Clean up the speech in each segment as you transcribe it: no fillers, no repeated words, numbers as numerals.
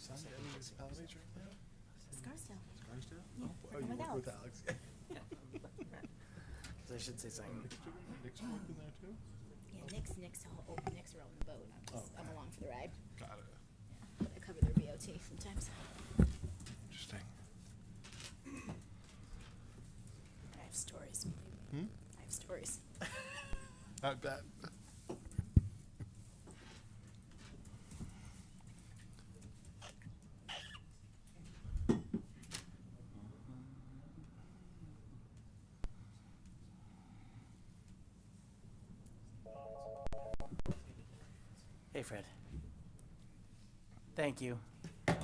municipalities right now? Scarsdale. Scarsdale? Yeah, Oh, you with work Alex. with Alex. I should say something. Nick's working there too? Yeah, Nick's rowing the boat. I'm along for the ride. Got it. But I cover their BOT sometimes. Interesting. I have stories. Hmm? I have stories. I bet. Hey, Fred. Thank you. All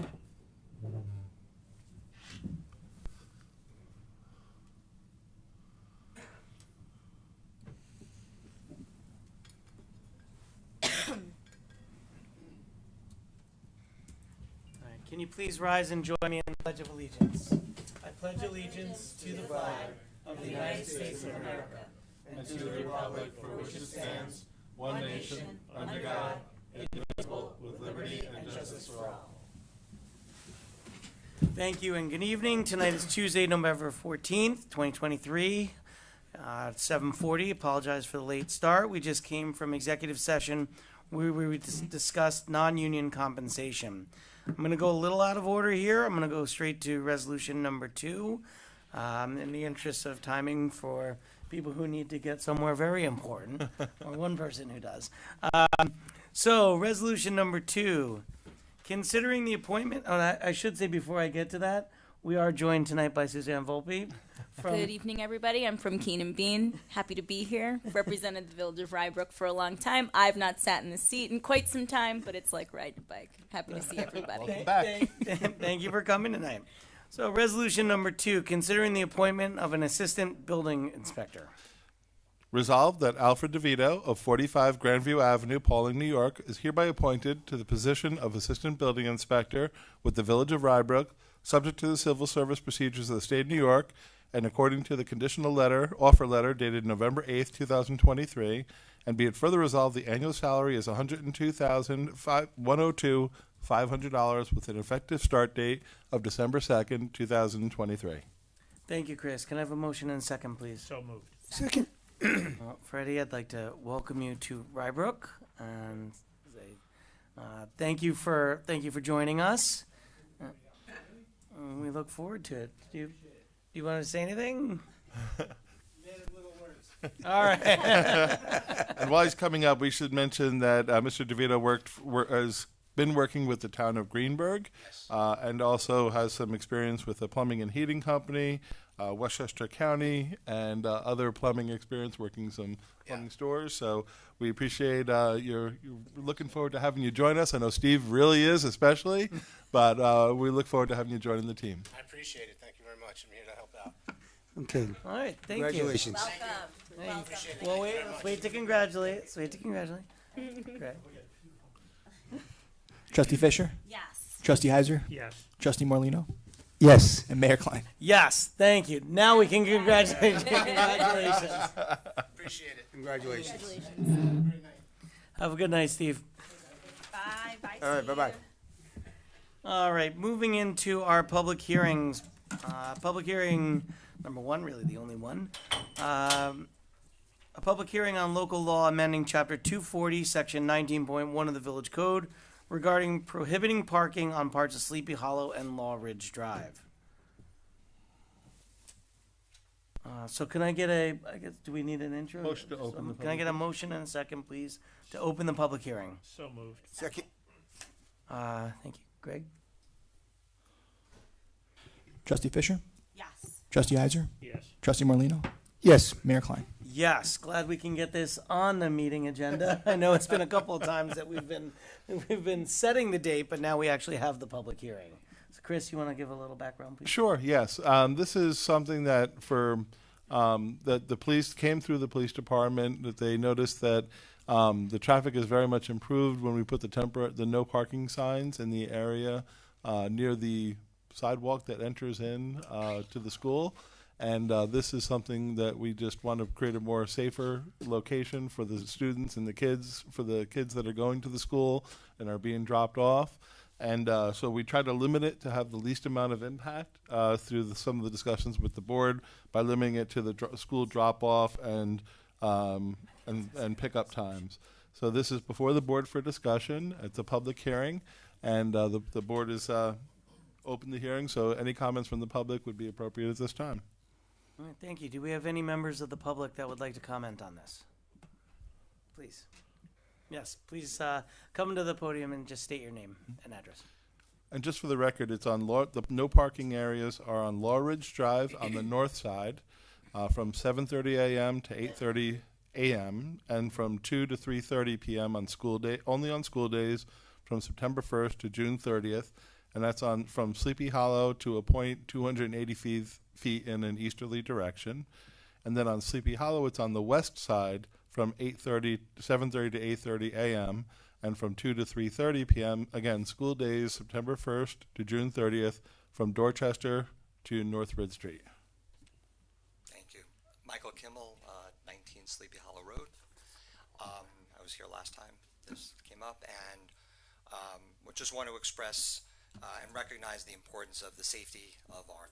right, can you please rise and join me in the Pledge of Allegiance? I pledge allegiance to the flag of the United States of America and to the republic for which it stands, one nation, under God, indivisible, with liberty and justice for all. Thank you and good evening. Tonight is Tuesday, November 14th, 2023. 7:40. Apologize for the late start. We just came from executive session where we discussed non-union compensation. I'm going to go a little out of order here. I'm going to go straight to resolution number 2 in the interest of timing for people who need to get somewhere very important, or one person who does. So resolution number 2, considering the appointment, I should say before I get to that, we are joined tonight by Suzanne Volpe. Good evening, everybody. I'm from Keen and Bean. Happy to be here. Represented the village of Rybrook for a long time. I've not sat in the seat in quite some time, but it's like riding a bike. Happy to see everybody. Welcome back. Thank you for coming tonight. So resolution number 2, considering the appointment of an assistant building inspector. Resolved that Alfred DeVito of 45 Grandview Avenue, Pauling, New York, is hereby appointed to the position of Assistant Building Inspector with the Village of Rybrook, subject to the civil service procedures of the State of New York, and according to the conditional offer letter dated November 8th, 2023, and be it further resolved, the annual salary is $102,500 with an effective start date of December 2nd, 2023. Thank you, Chris. Can I have a motion and a second, please? So moved. Second. Well, Freddie, I'd like to welcome you to Rybrook and say thank you for joining us. We look forward to it. Do you want to say anything? All right. And while he's coming up, we should mention that Mr. DeVito has been working with the town of Greenberg, and also has some experience with a plumbing and heating company, Westchester County, and other plumbing experience working some plumbing stores. So we appreciate you're looking forward to having you join us. I know Steve really is, especially, but we look forward to having you joining the team. I appreciate it. Thank you very much. I'm here to help out. Okay. All right. Thank Congratulations. Welcome. you. Well, let's wait to congratulate. Great. Trustee Fisher? Yes. Trustee Heiser? Yes. Trustee Morlino? Yes. And Mayor Klein? Yes. Thank you. Now we can congratulate you. Congratulations. Appreciate it. Congratulations. Have a good night, Steve. Bye. Bye. All right, bye-bye. All right, moving into our public hearings. Public hearing number 1, really the only one. A public hearing on local law amending Chapter 240, Section 19.1 of the Village Code regarding prohibiting parking on parts of Sleepy Hollow and Lawridge Drive. So can I get do we need an intro? Motion to open the Can I get a motion and a second, please, to open the public hearing? So moved. Second. Thank you. Greg? Trustee Fisher? Yes. Trustee Heiser? Yes. Trustee Morlino? Yes. Mayor Klein? Yes, glad we can get this on the meeting agenda. I know it's been a couple of times that we've been setting the date, but now we actually have the public hearing. So Chris, you want to give a little background, please? Sure, yes. This is something that that the police came through the police department, that they noticed that the traffic is very much improved when we put the no parking signs in the area near the sidewalk that enters in to the school. And this is something that we just want to create a more safer location for the students and the kids that are going to the school and are being dropped off. And so we try to limit it to have the least amount of impact through some of the discussions with the board by limiting it to the school drop-off and pickup times. So this is before the board for discussion. It's a public hearing, and the board is open to hearing, so any comments from the public would be appropriate at this time. All right, thank you. Do we have any members of the public that would like to comment on this? Please. Yes, please come to the podium and just state your name and address. And just for the record, it's on the no parking areas are on Lawridge Drive on the north side from 7:30 a.m. to 8:30 a.m. and from 2 to 3:30 p.m. on school day, only on school days from September 1st to June 30th. And that's on from Sleepy Hollow to a point 280 feet in an easterly direction. And then on Sleepy Hollow, it's on the west side from 7:30 to 8:30 a.m. and from 2 to 3:30 p.m. Again, school days, September 1st to June 30th from Dorchester to North Ridge Street. Thank you. Michael Kimmel, 19 Sleepy Hollow Road. I was here last time this came up, and we just want to express and recognize the importance of the safety of our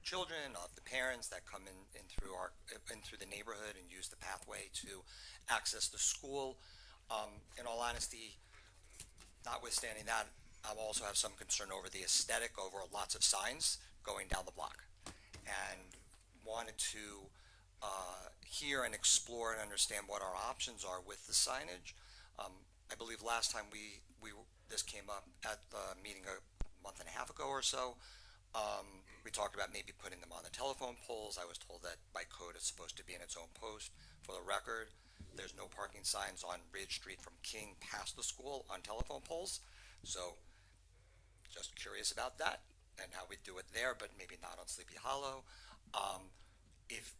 children, of the parents that come in through the neighborhood and use the pathway to access the school. In all honesty, notwithstanding that, I also have some concern over the aesthetic, over lots of signs going down the block, and wanted to hear and explore and understand what our options are with the signage. I believe last time this came up at the meeting a month and a half ago or so. We talked about maybe putting them on the telephone poles. I was told that by code it's supposed to be in its own post. For the record, there's no parking signs on Ridge Street from King past the school on telephone poles. So just curious about that and how we do it there, but maybe not on Sleepy Hollow. If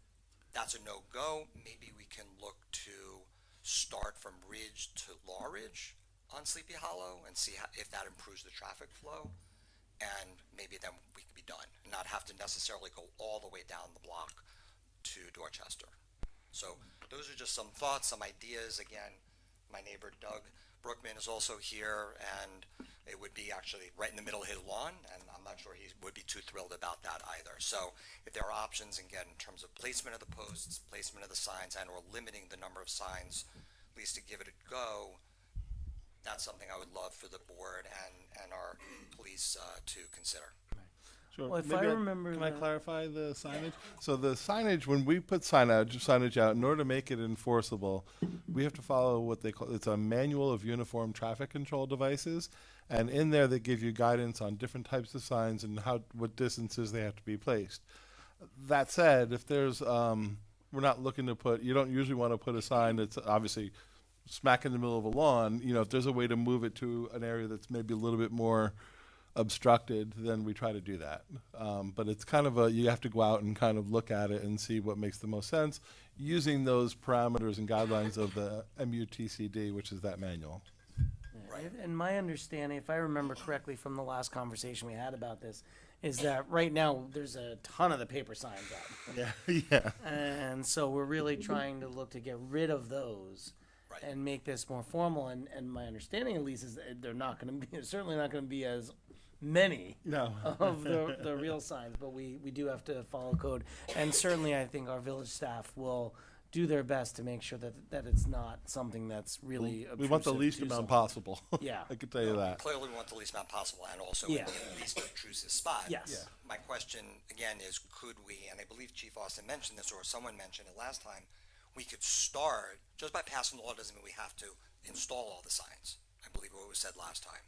that's a no-go, maybe we can look to start from Ridge to Lawridge on Sleepy Hollow and see if that improves the traffic flow. And maybe then we could be done and not have to necessarily go all the way down the block to Dorchester. So those are just some thoughts, some ideas. Again, my neighbor Doug Brookman is also here, and it would be actually right in the middle of his lawn, and I'm not sure he would be too thrilled about that either. So if there are options, again, in terms of placement of the posts, placement of the signs, and or limiting the number of signs, at least to give it a go, that's something I would love for the board and our police to consider. Sure. Well, if Maybe I remember can I the- clarify the signage? So the signage, when we put signage out, in order to make it enforceable, we have to follow what they call, it's a manual of uniform traffic control devices. And in there, they give you guidance on different types of signs and what distances they have to be placed. That said, if there's, we're not looking to you don't usually want to put a sign that's obviously smack in the middle of a lawn. If there's a way to move it to an area that's maybe a little bit more obstructed, then we try to do that. But it's kind of you have to go out and kind of look at it and see what makes the most sense using those parameters and guidelines of the MUTCD, which is that manual. Right. And my understanding, if I remember correctly from the last conversation we had about this, is that right now there's a ton of the paper signs out. Yeah, yeah. And so we're really trying to look to get rid of those. Right. And make this more formal, and my understanding at least is that they're certainly not going to be as many No. of the real signs, but we do have to follow code, and certainly I think our village staff will do their best to make sure that it's not something that's really We want the obtrusive least to amount someone. possible. Yeah. I can tell you that. Clearly, we want the least amount possible, and also Yeah. in the least obtrusive spot. Yes. Yeah. My question again is, could we? And I believe Chief Austin mentioned this, or someone mentioned it last time. We could start just by passing the law. Doesn't mean we have to install all the signs. I believe what was said last time,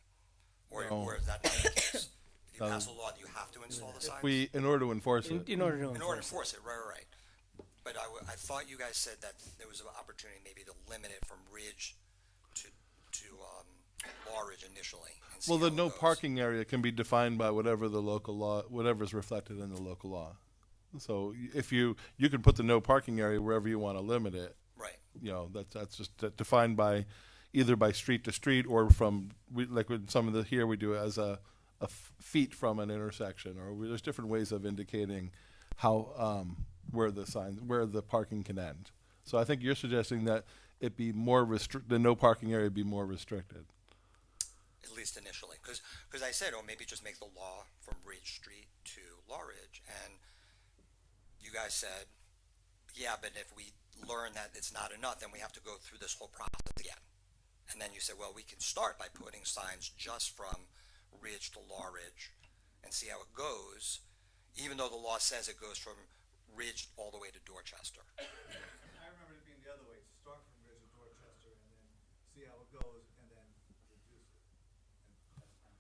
or is that not the case? If you pass a law, do you have to install the signs? In order to enforce it. In order to In order to enforce enforce it, right. But I thought you guys said that there was an opportunity maybe to limit it from Ridge to Lawridge initially. And see Well, the how it no goes. parking area can be defined by whatever the local law, whatever's reflected in the local law. So if you can put the no parking area wherever you want to limit it. Right. That's just defined by either by street to street or from like with some of the here we do it as a feet from an intersection, or there's different ways of indicating how where the parking can end. So I think you're suggesting that it be more the no parking area be more restricted. At least initially, because because I said, oh, maybe just make the law from Ridge Street to Lawridge, and you guys said, yeah, but if we learn that it's not enough, then we have to go through this whole process again. And then you said, well, we can start by putting signs just from Ridge to Lawridge and see how it goes, even though the law says it goes from Ridge all the way to Dorchester. I remember it being the other way, start from Ridge to Dorchester and then see how it goes and then reduce it.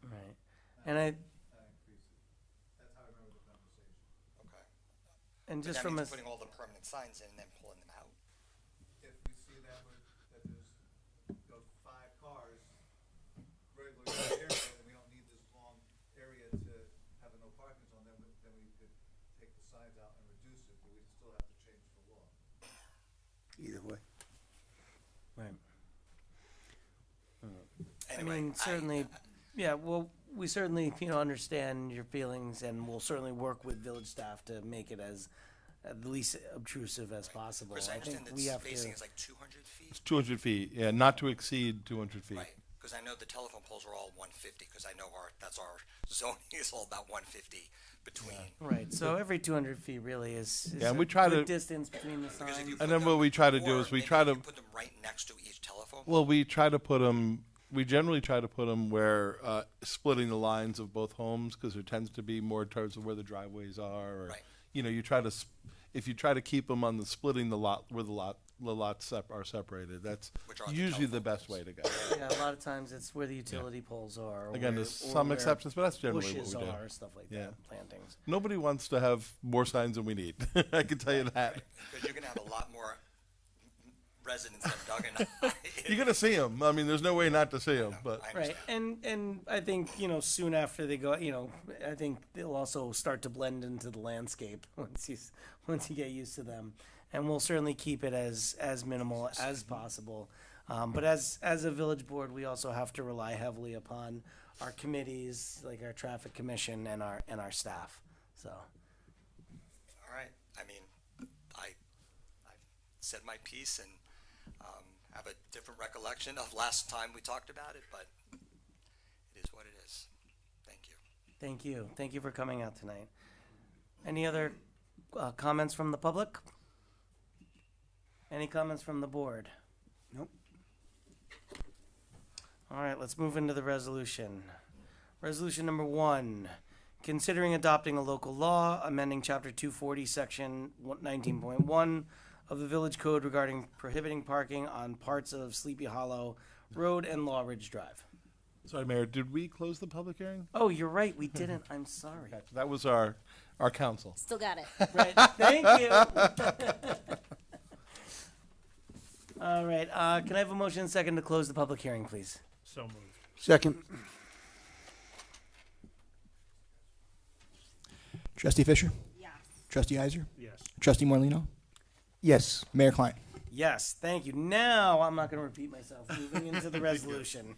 And Right. And I, increase it. That's how I remember the conversation. Okay. and But just that from a, means putting all the permanent signs in and then pulling them out. If we see that there's, 5 cars regularly in the area and we don't need this long area to have a no parking zone, then we could take the signs out and reduce it, but we still have to change the law. Either way. right. I Anyway, mean, certainly, yeah, well, we certainly, understand your feelings, and we'll certainly work with village staff to make it as at least obtrusive as possible. Chris, I I understand think that we have spacing to, is like 200 feet. It's 200 feet, yeah, not to exceed 200 feet. Right, because I know the telephone poles are all 150, because I know that's our zoning is all about 150 between. right, so every 200 feet really is Yeah, and a we try good to- distance between the Because if signs. you And put then them- what we try to do or is we maybe try if to, you put them right next to each telephone. well, we try to put them, we generally try to put them where, splitting the lines of both homes, because there tends to be more towards where the driveways are, or, Right. you try to, if you try to keep them on the splitting the lot, where the lots are separated, that's Which are the usually the telephone best way to go. Yeah, a lot of times it's where the utility poles are. or Again, where- there's or some where exceptions, but that's generally what bushes we do. are, stuff like Yeah. that, plantings. Nobody wants to have more signs than we need. I can tell you that. Because you're going to have a lot more residents than Doug and I. You're gonna see them. I mean, there's no way not to see them. But I Right, understand. and I think soon after they go, I think they'll also start to blend into the landscape once you get used to them, and we'll certainly keep it as minimal as possible. But as a village board, we also have to rely heavily upon our committees, like our traffic commission and our staff. So All right. I mean, I said my piece and have a different recollection of last time we talked about it, but it is what it is. Thank you. thank you for coming out tonight. Any other comments from the public? Any comments from the board? Nope. All right, let's move into the resolution. Resolution number 1, considering adopting a local law, amending Chapter 240, Section 19.1 of the Village Code regarding prohibiting parking on parts of Sleepy Hollow Road and Lawridge Drive. sorry, Mayor, did we close the public hearing? Oh, you're right, we didn't. I'm sorry. Okay, that was our council. Still got it. Right, thank you. All right, can I have a motion and second to close the public hearing, please? So moved. Second. Trustee Fisher? Yes. Trustee Heiser? Yes. Trustee Morlino, Yes. Mayor Klein? Yes, thank you. Now, I'm not going to repeat myself. Moving into the resolution.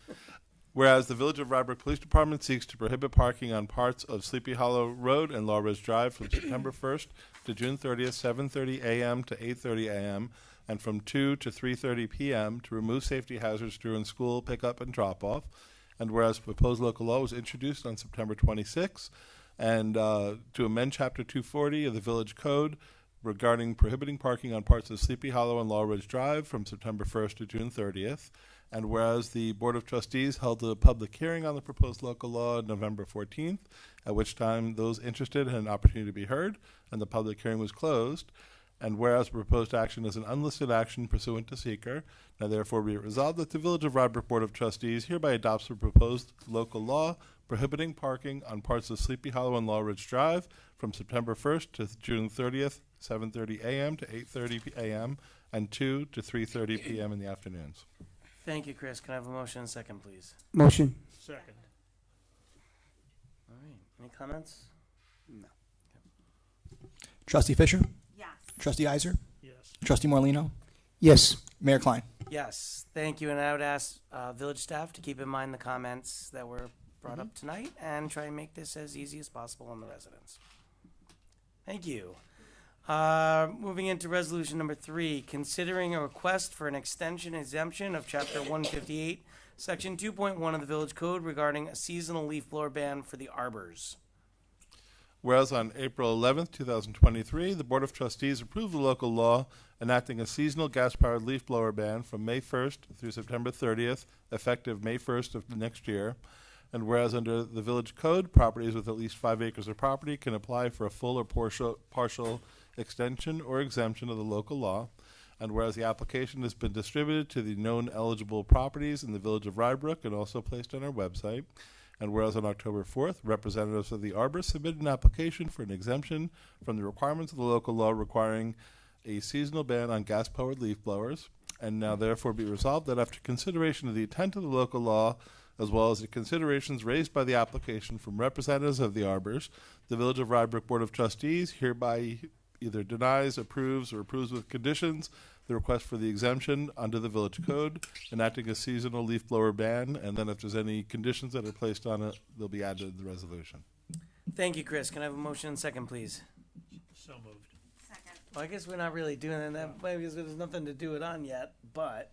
Whereas the Village of Rybrook Police Department seeks to prohibit parking on parts of Sleepy Hollow Road and Lawridge Drive from September 1st to June 30th, 7:30 a.m. to 8:30 a.m., and from 2 to 3:30 p.m. to remove safety hazards during school pickup and drop-off. And whereas proposed local law was introduced on September 26th, and to amend Chapter 240 of the Village Code regarding prohibiting parking on parts of Sleepy Hollow and Lawridge Drive from September 1st to June 30th. And whereas the Board of Trustees held a public hearing on the proposed local law on November 14th, at which time those interested had an opportunity to be heard, and the public hearing was closed. And whereas proposed action is an unlisted action pursuant to seeker, now therefore be it resolved that the Village of Rybrook Board of Trustees hereby adopts the proposed local law prohibiting parking on parts of Sleepy Hollow and Lawridge Drive from September 1st to June 30th, 7:30 a.m. to 8:30 a.m., and 2 to 3:30 p.m. in the afternoons. Thank you, Chris. Can I have a motion and second, please? Motion. Second. All right. Any comments? No. Trustee Fisher? Yes. Trustee Heiser? Yes. Trustee Morlino, Yes. Mayor Klein? Yes. Thank you. And I would ask village staff to keep in mind the comments that were brought up tonight and try and make this as easy as possible on the residents. Thank you. Moving into resolution number 3, considering a request for an extension exemption of chapter 158, section 2.1 of the Village Code regarding a seasonal leaf blower ban for the Arbors. Whereas on April 11th, 2023, the Board of Trustees approved the local law enacting a seasonal gas-powered leaf blower ban from May 1st through September 30th, effective May 1st of the next year. And whereas under the Village Code, properties with at least 5 acres of property can apply for a full or partial extension or exemption of the local law. And whereas the application has been distributed to the known eligible properties in the Village of Rybrook and also placed on our website. And whereas on October 4th, representatives of the Arbors submitted an application for an exemption from the requirements of the local law requiring a seasonal ban on gas-powered leaf blowers. And now therefore be resolved that after consideration of the intent of the local law, as well as the considerations raised by the application from representatives of the Arbors, the Village of Rybrook Board of Trustees hereby either denies, approves, or approves with conditions the request for the exemption under the Village Code, enacting a seasonal leaf blower ban, and then if there's any conditions that are placed on it, they'll be added to the resolution. Thank you, Chris. Can I have a motion and second, please? So moved. Well, I guess we're not really doing it that way because there's nothing to do it on yet, but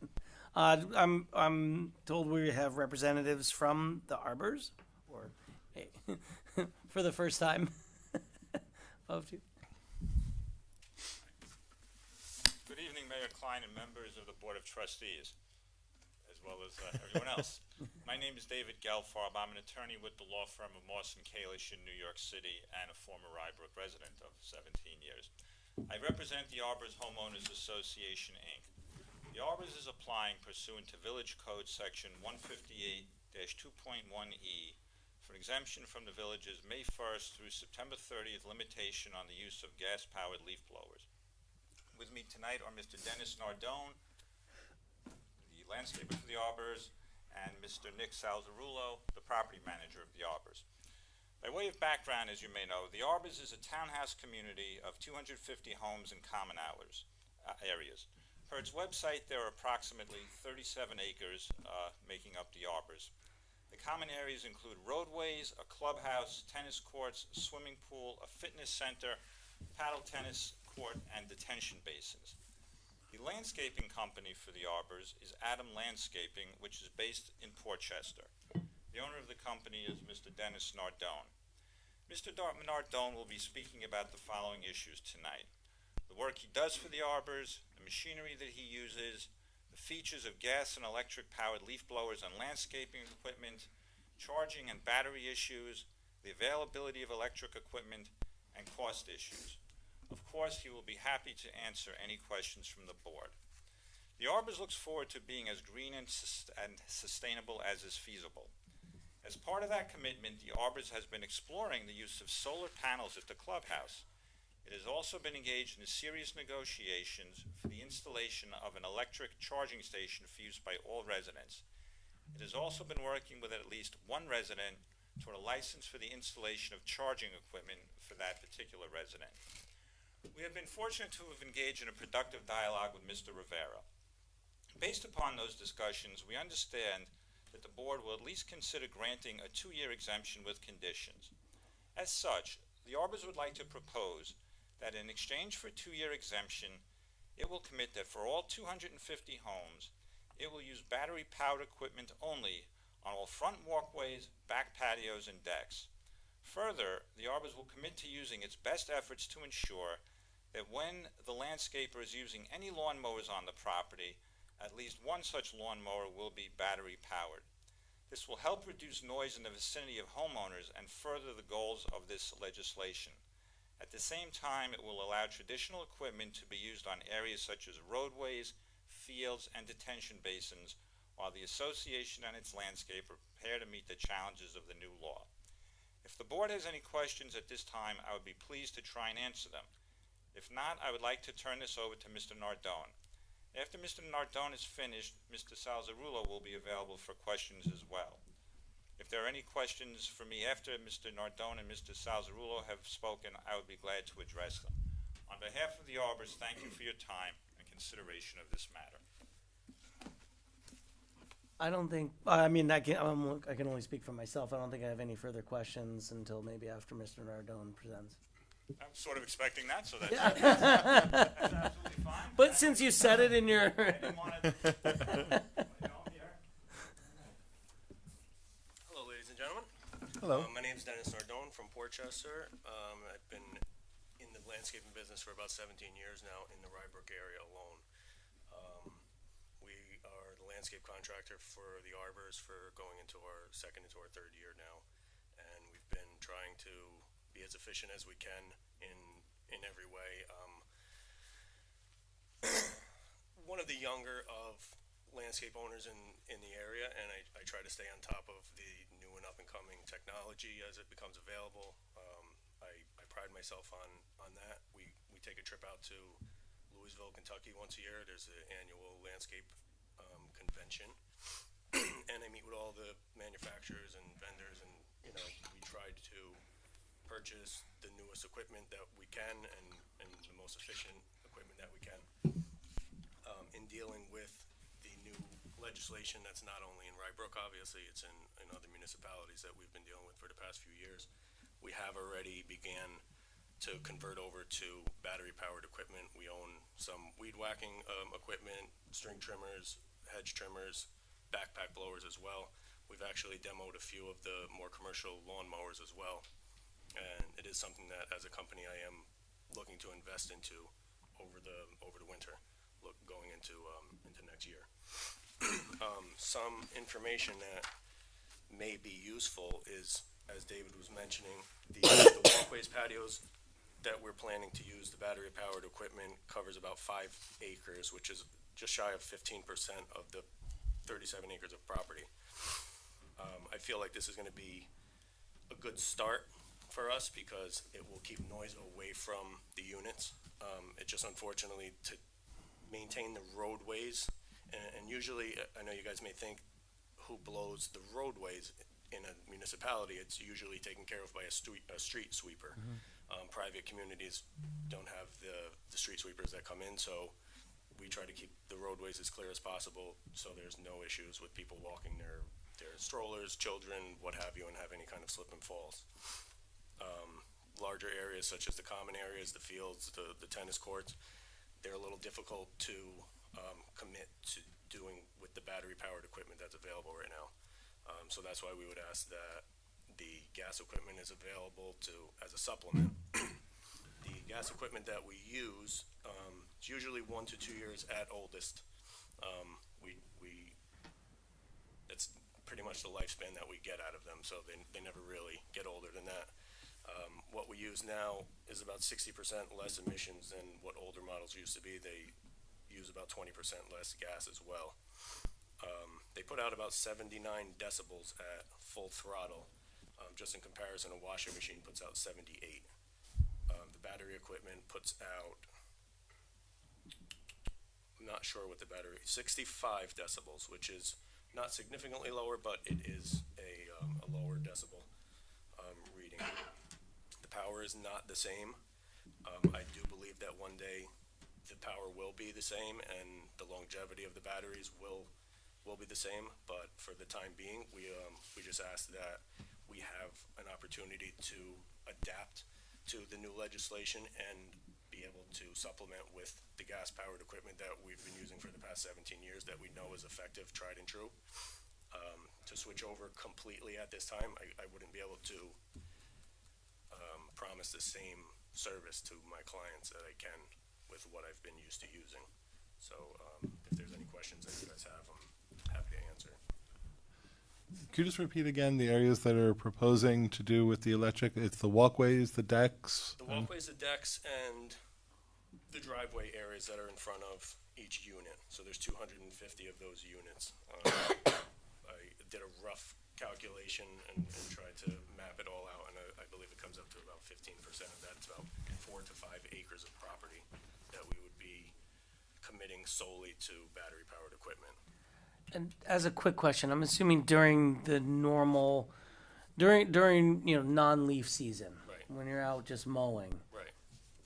I'm told we have representatives from the Arbors, or hey, for the first time. Good evening, Mayor Klein and members of the Board of Trustees, as well as everyone else. My name is David Gelfarb. I'm an attorney with the law firm of Moss & Kalish in New York City and a former Rybrook resident of 17 years. I represent the Arbors Homeowners Association, Inc. The Arbors is applying pursuant to Village Code Section 158-2.1E for an exemption from the village's May 1st through September 30th limitation on the use of gas-powered leaf blowers. With me tonight are Mr. Dennis Nardone, the landscaper for the Arbors, and Mr. Nick Salzarulo, the property manager of the Arbors. By way of background, as you may know, the Arbors is a townhouse community of 250 homes and common areas. Per its website, there are approximately 37 acres making up the Arbors. The common areas include roadways, a clubhouse, tennis courts, a swimming pool, a fitness center, paddle tennis court, and detention basins. The landscaping company for the Arbors is Adam Landscaping, which is based in Portchester. The owner of the company is Mr. Dennis Nardone. Mr. Nardone will be speaking about the following issues tonight: the work he does for the Arbors, the machinery that he uses, the features of gas and electric powered leaf blowers and landscaping equipment, charging and battery issues, the availability of electric equipment, and cost issues. Of course, he will be happy to answer any questions from the board. The Arbors looks forward to being as green and sustainable as is feasible. As part of that commitment, the Arbors has been exploring the use of solar panels at the clubhouse. It has also been engaged in serious negotiations for the installation of an electric charging station for use by all residents. It has also been working with at least one resident toward a license for the installation of charging equipment for that particular resident. We have been fortunate to have engaged in a productive dialogue with Mr. Rivera. Based upon those discussions, we understand that the board will at least consider granting a 2-year exemption with conditions. As such, the Arbors would like to propose that in exchange for a 2-year exemption, it will commit that for all 250 homes, it will use battery-powered equipment only on all front walkways, back patios, and decks. Further, the Arbors will commit to using its best efforts to ensure that when the landscaper is using any lawnmowers on the property, at least one such lawnmower will be battery powered. This will help reduce noise in the vicinity of homeowners and further the goals of this legislation. At the same time, it will allow traditional equipment to be used on areas such as roadways, fields, and detention basins, while the association and its landscaper prepare to meet the challenges of the new law. If the board has any questions at this time, I would be pleased to try and answer them. If not, I would like to turn this over to Mr. Nardone. After Mr. Nardone is finished, Mr. Salzarulo will be available for questions as well. If there are any questions for me after Mr. Nardone and Mr. Salzarulo have spoken, I would be glad to address them. On behalf of the Arbors, thank you for your time and consideration of this matter. I don't think, I can only speak for myself. I don't think I have any further questions until maybe after Mr. Nardone presents. I'm sort of expecting that, so that's absolutely fine. But since you said it in your, I didn't want to, Hello, ladies and gentlemen. Hello. My name is Dennis Nardone from Portchester. I've been in the landscaping business for about 17 years now in the Rybrook area alone. We are the landscape contractor for the Arbors for going into our second into our third year now. And we've been trying to be as efficient as we can in every way. One of the younger of landscape owners in the area, and I try to stay on top of the new and up and coming technology as it becomes available. I pride myself on that. We take a trip out to Louisville, Kentucky once a year. There's an annual landscape convention, and I meet with all the manufacturers and vendors, and we try to purchase the newest equipment that we can and the most efficient equipment that we can. In dealing with the new legislation that's not only in Rybrook, obviously, it's in other municipalities that we've been dealing with for the past few years. We have already began to convert over to battery-powered equipment. We own some weed whacking equipment, string trimmers, hedge trimmers, backpack blowers as well. We've actually demoed a few of the more commercial lawn mowers as well. And it is something that, as a company, I am looking to invest into over the winter, going into next year. Some information that may be useful is, as David was mentioning, the walkways, patios that we're planning to use. The battery-powered equipment covers about 5 acres, which is just shy of 15% of the 37 acres of property. I feel like this is going to be a good start for us because it will keep noise away from the units. It just, unfortunately, to maintain the roadways, and usually, I know you guys may think who blows the roadways in a municipality, it's usually taken care of by a street sweeper. Private communities don't have the street sweepers that come in, so we try to keep the roadways as clear as possible so there's no issues with people walking their strollers, children, what have you, and have any kind of slip and falls. Larger areas such as the common areas, the fields, the tennis courts, they're a little difficult to commit to doing with the battery-powered equipment that's available right now. So that's why we would ask that the gas equipment is available as a supplement. The gas equipment that we use, it's usually 1 to 2 years at oldest. That's pretty much the lifespan that we get out of them, so they never really get older than that. What we use now is about 60% less emissions than what older models used to be. They use about 20% less gas as well. They put out about 79 decibels at full throttle. Just in comparison, a washing machine puts out 78. The battery equipment puts out, I'm not sure what the battery, 65 decibels, which is not significantly lower, but it is a lower decibel reading. The power is not the same. I do believe that one day the power will be the same and the longevity of the batteries will be the same, but for the time being, we just ask that we have an opportunity to adapt to the new legislation and be able to supplement with the gas-powered equipment that we've been using for the past 17 years that we know is effective, tried and true. To switch over completely at this time, I wouldn't be able to promise the same service to my clients that I can with what I've been used to using. So if there's any questions that you guys have, I'm happy to answer. Could you just repeat again the areas that are proposing to do with the electric? It's the walkways, the decks? The walkways, the decks, and the driveway areas that are in front of each unit. So there's 250 of those units. I did a rough calculation and tried to map it all out, and I believe it comes up to about 15% of that. It's about 4 to 5 acres of property that we would be committing solely to battery-powered equipment. and as a quick question, I'm assuming during the normal, during non-leaf season, Right. when you're out just mowing, Right.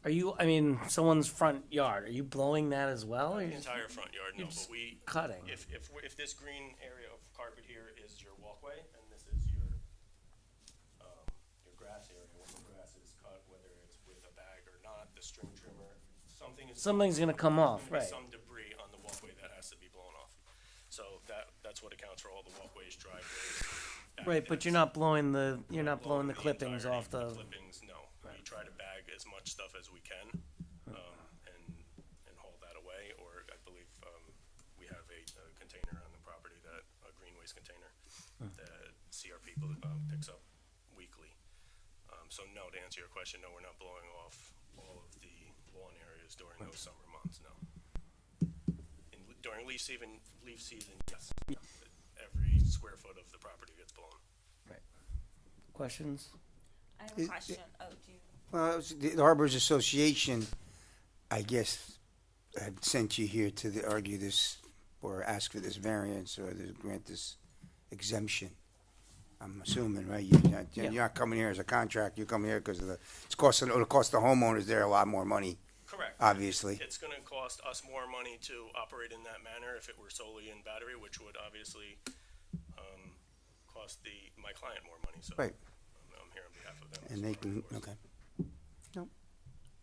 are you? I mean, someone's front yard. Are you blowing that as well? Or The you're just entire front yard, no, you're but just we, cutting? if this green area of carpet here is your walkway, and this is your grass area, when the grass is cut, whether it's with a not the string trimmer, Something's gonna come off, gonna be right? some debris on the walkway that has to be blown off. So that's what accounts for all the walkways, driveways. Right, but you're not blowing the clippings entirety off of the. Clippings, no. We try to bag as much stuff as we can, and haul that away, or I believe, we have a container on the property a green waste container that CRP picks up weekly. So no, to answer your question, no, we're not blowing off all of the lawn areas during those summer months, no. During leaf season, yes. Every square foot of the property gets blown. Questions? I have a It- question. Oh, do you? Well, the Arbors Association, I guess, had sent you here to argue this, or ask for this variance, or to grant this exemption. I'm assuming, right? You're not coming here as a contract, you're coming here because it'll cost the homeowners there a lot more money, Correct. obviously. It's gonna cost us more money to operate in that manner if it were solely in battery, which would obviously, cost my client more money, so. Right. I'm here on behalf of them. And they can, okay.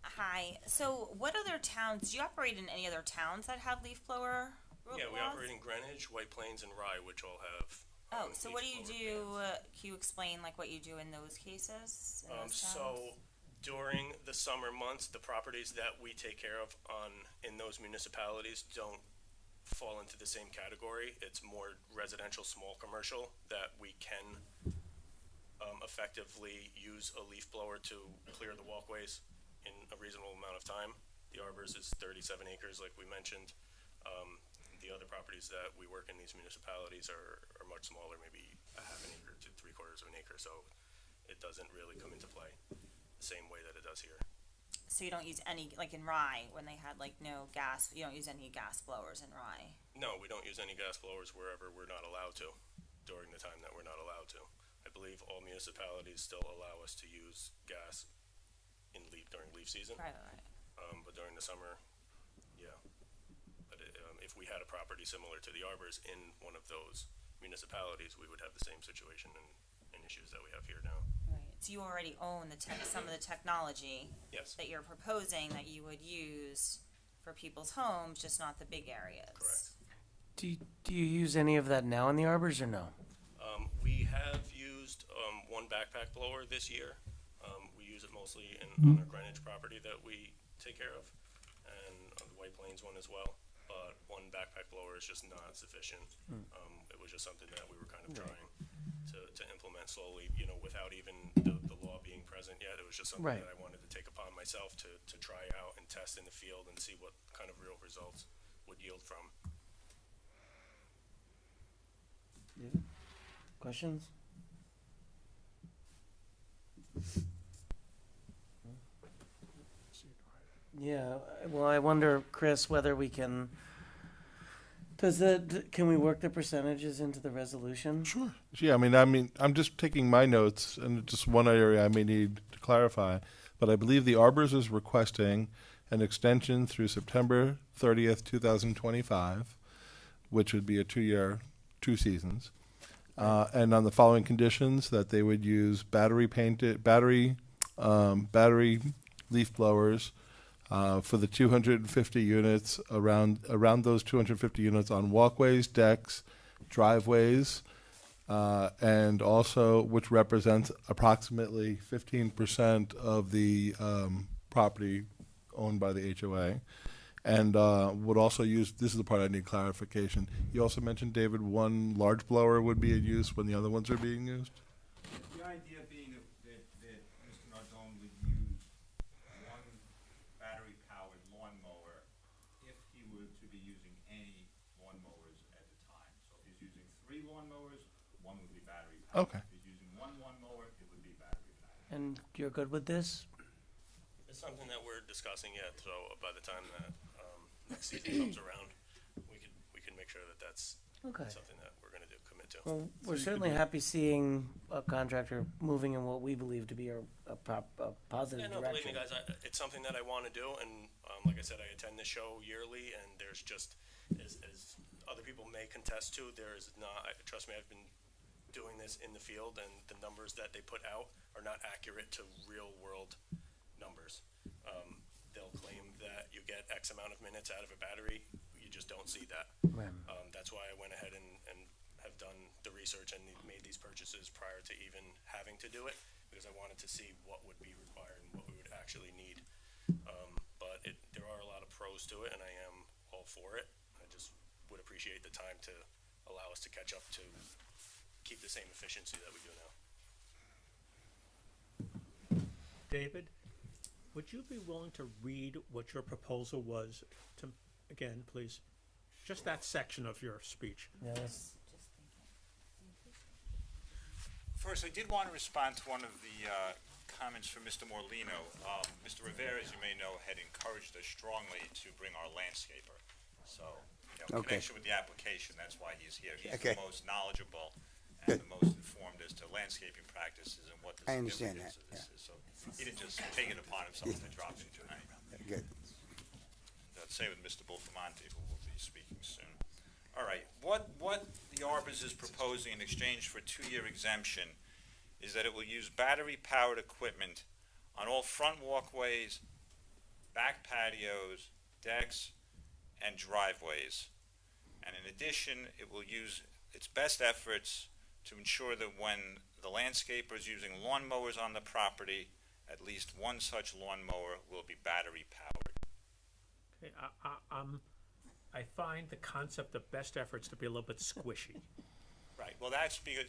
Hi. So, what other towns? Do you operate in any other towns that have leaf blower laws? Yeah, we operate in Greenwich, White Plains, and Rye, which all have. Oh, so what do you leaf do? blower bans. Can you explain like what you do in those cases? In those So towns? during the summer months, the properties that we take care of in those municipalities don't fall into the same category. It's more residential, small commercial that we can effectively use a leaf blower to clear the walkways in a reasonable amount of time. The Arbors is 37 acres, like we mentioned. The other properties that we work in these municipalities are much smaller, maybe a half an acre to 3/4 of an acre, so it doesn't really come into play the same way that it does here. So you don't use any, like in Rye, when they had like no gas, you don't use any gas blowers in Rye? No, we don't use any gas blowers wherever we're not allowed to, during the time that we're not allowed to. I believe all municipalities still allow us to use gas during leaf season. Right. But during the summer, yeah. But if we had a property similar to the Arbors in one of those municipalities, we would have the same situation and issues that we have here now. Right. So you already own some of the technology Yes, that you're proposing that you would use for people's homes, just not the big areas. correct. Do you use any of that now in the Arbors or no? We have used one backpack blower this year. We use it mostly on our Greenwich property that we take care of, and on the White Plains one as well. But one backpack blower is just not sufficient. It was just something that we were kind of trying to implement slowly, without even the law being present yet. It was just something Right. that I wanted to take upon myself to try out and test in the field and see what kind of real results would yield from. Questions? Yeah, well, I wonder, Chris, whether we can, can we work the percentages into the resolution? Sure. Yeah, I mean, I'm just taking my notes, and just one area I may need to clarify. But I believe the Arbors is requesting an extension through September 30th, 2025, which would be a 2 seasons. And on the following conditions, that they would use battery leaf blowers for the 250 units around those 250 units on walkways, decks, driveways, and also which represents approximately 15% of the property owned by the HOA. And would also use, this is the part I need clarification. You also mentioned, David, one large blower would be in use when the other ones are being used? The idea being that Mr. Nardone would use one battery-powered lawnmower if he were to be using any lawnmowers at the time. So if he's using 3 lawnmowers, one would be battery-powered. Okay. If he's using one lawnmower, it would be battery-powered. And you're good with this? It's something that we're discussing yet, so by the time that next season comes around, we can make sure that that's Okay. something that we're gonna commit to. Well, we're certainly happy seeing a contractor moving in what we believe to be a positive Yeah, no, believe me, direction. guys, it's something that I wanna do, and like I said, I attend this show yearly, and there's just, as other people may contest to, there is not, trust me, I've been doing this in the field, and the numbers that they put out are not accurate to real-world numbers. they'll claim that you get X amount of minutes out of a battery. You just don't see that. That's why I went ahead and have done the research and made these purchases prior to even having to do it, because I wanted to see what would be required and what we would actually need. But there are a lot of pros to it, and I am all for it. I just would appreciate the time to allow us to catch up to keep the same efficiency that we do now. David, would you be willing to read what your proposal was to, again, please? Just that section of your speech. Yes. First, I did want to respond to one of the comments from Mr. Morlino. Mr. Rivera, as you may know, had encouraged us strongly to bring our landscaper. So, in Okay. connection with the application, that's why he's here. He's Okay. the most knowledgeable and the most informed as to landscaping practices and what the I understand significance that, of this is. So he didn't just take it upon himself to drop in tonight. Good. Same with Mr. Bulfamonte, who will be speaking soon. All right, what the Arbors is proposing in exchange for a 2-year exemption is that it will use battery-powered equipment on all front walkways, back patios, decks, and driveways. And in addition, it will use its best efforts to ensure that when the landscaper is using lawnmowers on the property, at least one such lawnmower will be battery-powered. Okay, I find the concept of best efforts to be a little bit squishy. Right, well, that's because,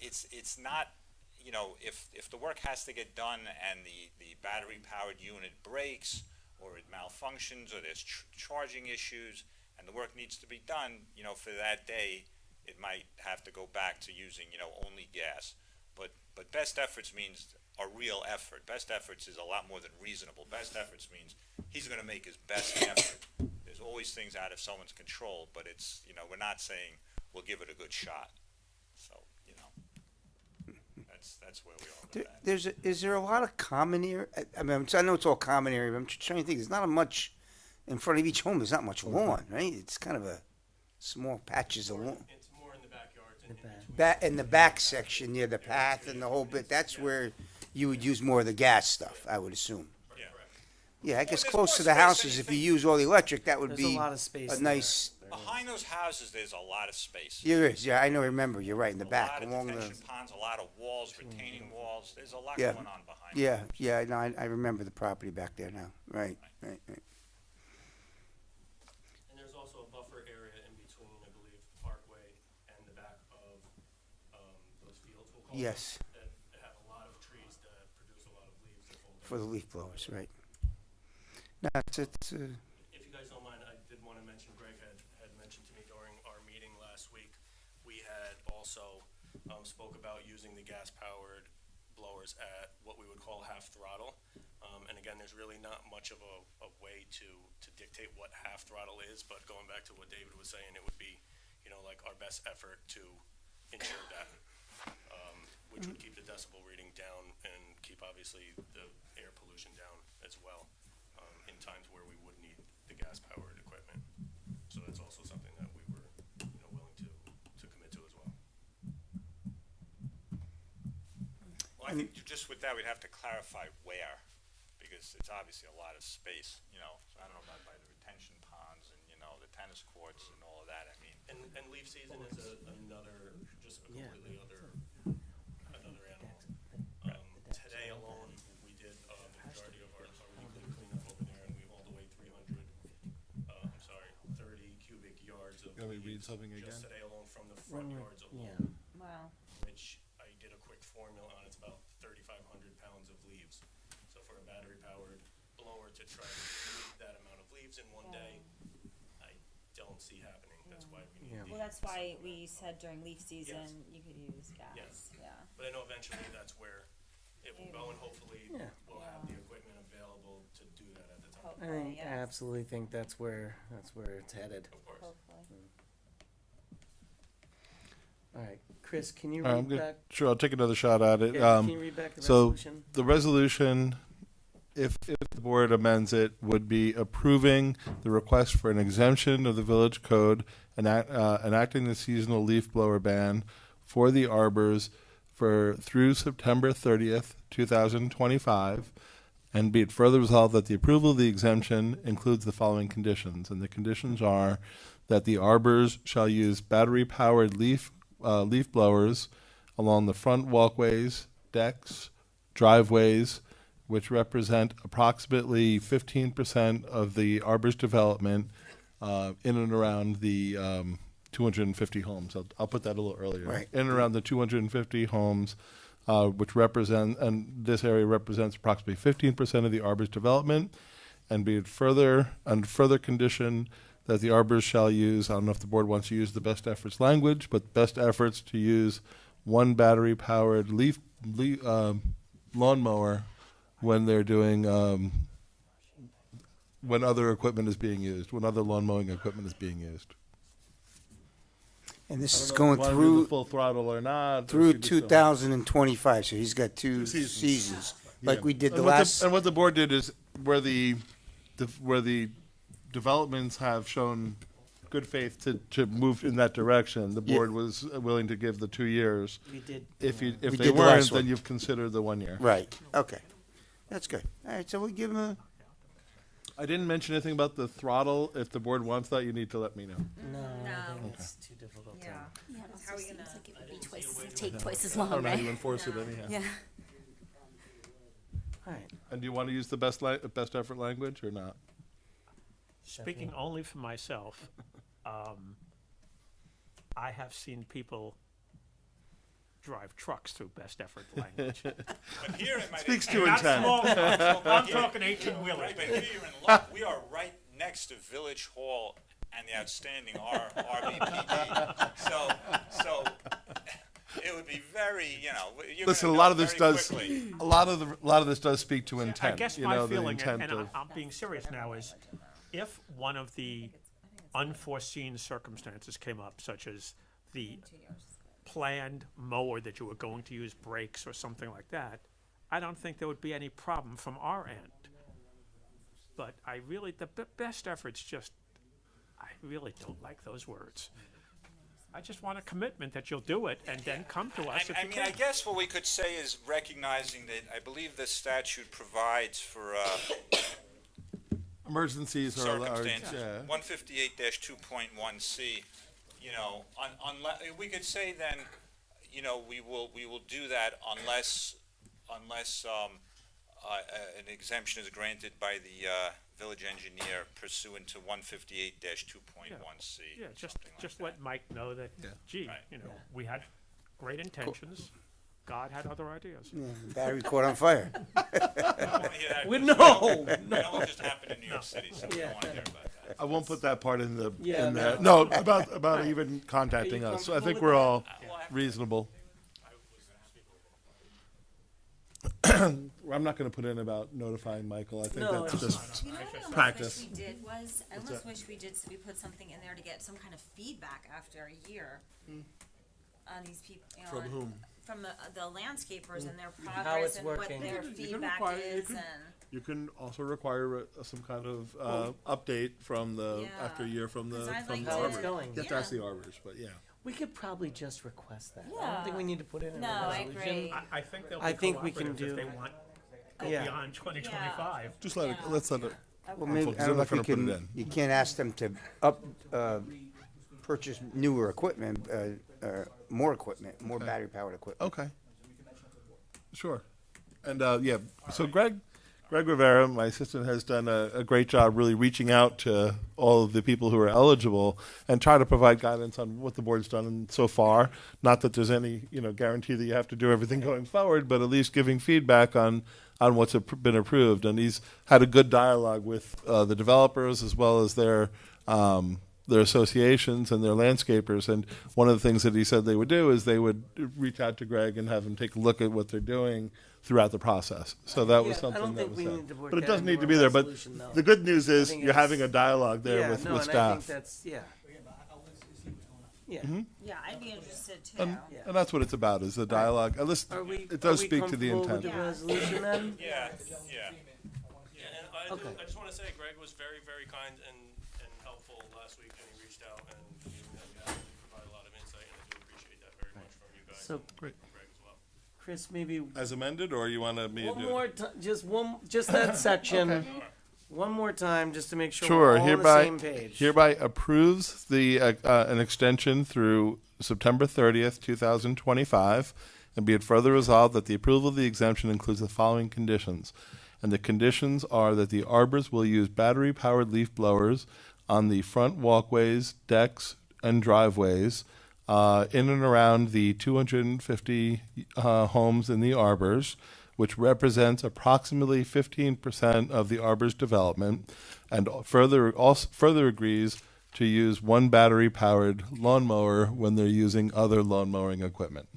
it's not, if the work has to get done and the battery-powered unit breaks, or it malfunctions, or there's charging issues, and the work needs to be done, for that day, it might have to go back to using, only gas. But best efforts means a real effort. Best efforts is a lot more than reasonable. Best efforts means he's gonna make his best effort. There's always things out of someone's control, but it's, we're not saying we'll give it a good shot. So, that's where we are with that. Is there a lot of common area? I mean, I know it's all common area, but I'm just trying to think. There's not much in front of each home. There's not much lawn, right? It's kind of a small patches of lawn. It's more in the backyards and in between. In the back section near the path and the whole bit. That's where you would use more of the gas stuff, I would assume. Yeah. Yeah, I guess there's close more to the space than houses, you if you think. use all the electric, that would There's be a lot of space a there. nice. Behind those houses, there's a lot of space. There is, yeah, I know. Remember, you're right in the A back lot of along the. detention ponds, a lot of walls, retaining walls. There's a lot Yeah. going on behind. Yeah, yeah, no, I remember the property back there now. Right. And there's also a buffer area in between, I believe, Parkway and the back of those fields, we'll call them. Yes, That have a lot of trees that produce a lot of leaves that fold for down. the leaf blowers, right. No, it's If you guys don't mind, I did want to mention, Greg had mentioned to me during our meeting last week, we had also spoke about using the gas-powered blowers at what we would call half throttle. And again, there's really not much of a way to dictate what half throttle is, but going back to what David was saying, it would be, like our best effort to ensure that, which would keep the decibel reading down and keep obviously the air pollution down as well, in times where we would need the gas-powered equipment. So that's also something that we were, willing to commit to as well. Well, I think just with that, we'd have to clarify where, because it's obviously a lot of space, so I don't know about by the retention ponds and, the tennis courts and all of that, I mean. And leaf season is another, just a Yeah. completely another animal. Today alone, we did the majority of our weekly cleanup over there, and we hauled away 30 cubic yards of You want me to read leaves something just again? today alone from the front yards Yeah. alone, Wow. which I did a quick formula on. It's about 3,500 pounds of leaves. So for a battery-powered blower to try to remove that amount of leaves in one day, I don't see happening. That's why we need Yeah. the Well, that's why supplement. we said during leaf season, you could use gas, Yes. yeah. But I know eventually that's where it will go, and hopefully Yeah. we'll have the equipment available to do that at the time. I think, Yes. I absolutely think that's where it's headed. Of course. Hopefully. All right, Chris, can you All right, read I'm good. back? Sure, I'll take another shot at it. Yeah, can you read back the so resolution? the resolution, if the board amends it, would be approving the request for an exemption of the village code and enacting the seasonal leaf blower ban for the Arbors through September 30th, 2025. And be it further resolved that the approval of the exemption includes the following conditions. And the conditions are that the arbors shall use battery-powered leaf blowers along the front walkways, decks, driveways, which represent approximately 15% of the arbor's development in and around the 250 homes. I'll put that a little earlier. Right. In and around the 250 homes, which represent, and this area represents approximately 15% of the arbor's development, and be it further condition that the arbors shall use, I don't know if the board wants to use the best efforts language, but best efforts to use one battery-powered lawnmower when they're doing, when other equipment is being used, when other lawn mowing equipment is being used. And this is I don't know going if you wanna do the through full throttle or not. through or if you just don't- 2025, so he's got two seasons. seasons, like Yeah. we did And the what last. and what the board did is where the developments have shown good faith to move in that direction, the Yeah. board was willing to give the 2 years. We did. If We they did the weren't, last then one. you've considered the 1 year. Right, okay. That's good. All right, so we give him a, I didn't mention anything about the throttle. If the board wants that, you need to let me know. No, I think it's too difficult. Yeah. Yeah, it also How are we seems gonna- like it would be take twice as I long, don't know how right? you enforce it anyhow. Yeah. All right. And do you want to use the best effort language or not? Speaking only for myself, I have seen people drive trucks through best effort language. But here it might. Speaks to Not intent. small trucks, I'm talking 18-wheelers. Right, but here you're in luck. We are right next to Village Hall and the outstanding RVPD. So it would be very, you're Listen, a gonna lot know of this very does quickly. a lot of this does speak to intent. I guess you my know, the feeling, intent and of I'm being serious now, is if one of the unforeseen circumstances came up, such as the planned mower that you were going to use brakes or something like that, I don't think there would be any problem from our end. But I really, the best efforts just, I really don't like those words. I just want a commitment that you'll do it and then come to us if I you mean, I can. guess what we could say is recognizing that I believe this statute provides for emergencies are circumstances. yeah. 158-2.1C. Unless we could say then, we will do that unless an exemption is granted by the village engineer pursuant to 158-2.1C. Yeah, just something like let Mike know that, gee, Right. we had great intentions. God had other ideas. yeah, battery caught on fire. that. I don't wanna hear that, We- 'cause no, we know what just happened in New York City, so we don't want to hear about that. I won't put that part in the Yeah, in there. No, about even contacting Are you us. So I think comfortable we're with all reasonable. I'm not going to put in about notifying Michael. I think No, that's it's just You know what I almost practice. wish we did was, I almost that? wish we put something in there to get some kind of feedback after a year on these people, From whom? From the landscapers and their How progress it's and what working. their You can feedback require- you is can- and. You can also require some kind of update from the Yeah. after a year from the 'Cause I'd from like the How it's arbor. going. You have to ask the arbors, but yeah. We could probably just request that. I Yeah. don't think we need to put it in No, a I resolution. agree. I think they'll I be think we can cooperative if do- they want go Yeah. beyond 2025. Just let it. Yeah. Let's let it. Well, maybe, Because I they're don't know not if you gonna put it can, in. you can't ask them to purchase newer equipment, more equipment, more battery-powered equipment. Okay. Sure. And yeah, so Greg Rivera, my assistant, has done a great job really reaching out to all of the people who are eligible and try to provide guidance on what the board's done so far. Not that there's any guarantee that you have to do everything going forward, but at least giving feedback on what's been approved. And he's had a good dialogue with the developers as well as their associations and their landscapers. And one of the things that he said they would do is they would reach out to Greg and have him take a look at what they're doing throughout the process. So that was Yeah, I something don't that think was we said. need to work But it that doesn't need into to a be there. But resolution, though. the good news is think you're it's- having a dialogue there Yeah, with no, and I staff. think that's, yeah. Yeah. Yeah, I'd be interested too. And that's what it's about, is the dialogue. At least Are we? it does are we speak to the comfortable intent. with the resolution then? Yeah. Yeah, and I just want to say Greg was very, very kind and helpful last week, and he reached out and he provided a lot of insight, and I do appreciate that very much from you guys. So Great. and Greg as well. Chris, maybe As amended, or you want me to one do it? more time, just that section, one more time, just to make sure Sure. we're all on the same Hereby, page. hereby approves the an extension through September 30th, 2025, and be it further resolved that the approval of the exemption includes the following conditions. And the conditions are that the Arbors will use battery-powered leaf blowers on the front walkways, decks, and driveways in and around the 250 homes in the Arbors, which represents approximately 15% of the Arbors development, and further agrees to use one battery-powered lawnmower when they're using other lawn mowing equipment.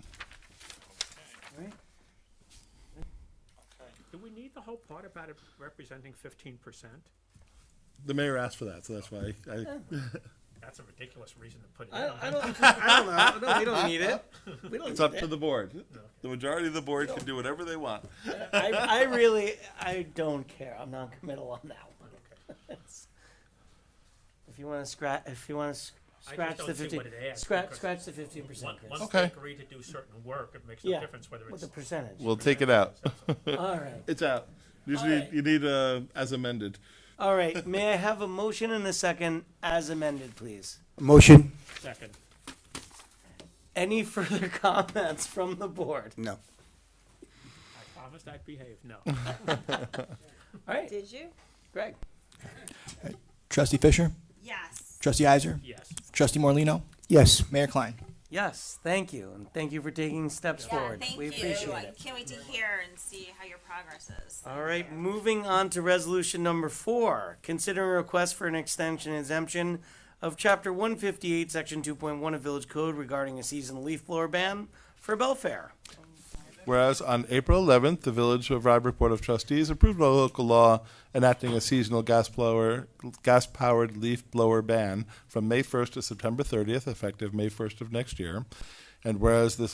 Right? Do we need the whole part about it representing 15%? The mayor asked for that, so that's why That's a ridiculous reason to put it in. I don't know. No, we don't need it. We don't it's need up to it. the board. The majority of the board can do whatever they want. I don't care. I'm non-committal on that one. It's- If you want to scratch the don't see 15, what it adds, because scratch the 15%. Once Okay. they agree to do certain work, it makes no Yeah, difference whether with it's. the percentage. We'll take it out. All right. It's out. All right. You need as amended. All right. May I have a motion and a second as amended, please? Motion? Second. Any further comments from the board? No. I promised I'd behave. No. All right. Did you? Greg. Trustee Fisher? Yes. Trustee Heiser? Yes. Trustee Morlino, Yes. Mayor Klein? Yes, thank you, and thank you for taking steps forward. Thank We you. appreciate I it. can't wait to hear and see how your progress is. All right, moving on to resolution number 4. Considering a request for an extension and exemption of Chapter 158, Section 2.1 of Village Code regarding a seasonal leaf blower ban for Belfair. Whereas on April 11th, the Village of Rybrook Board of Trustees approved a local law enacting a seasonal gas-powered leaf blower ban from May 1st to September 30th, effective May 1st of next year. And whereas the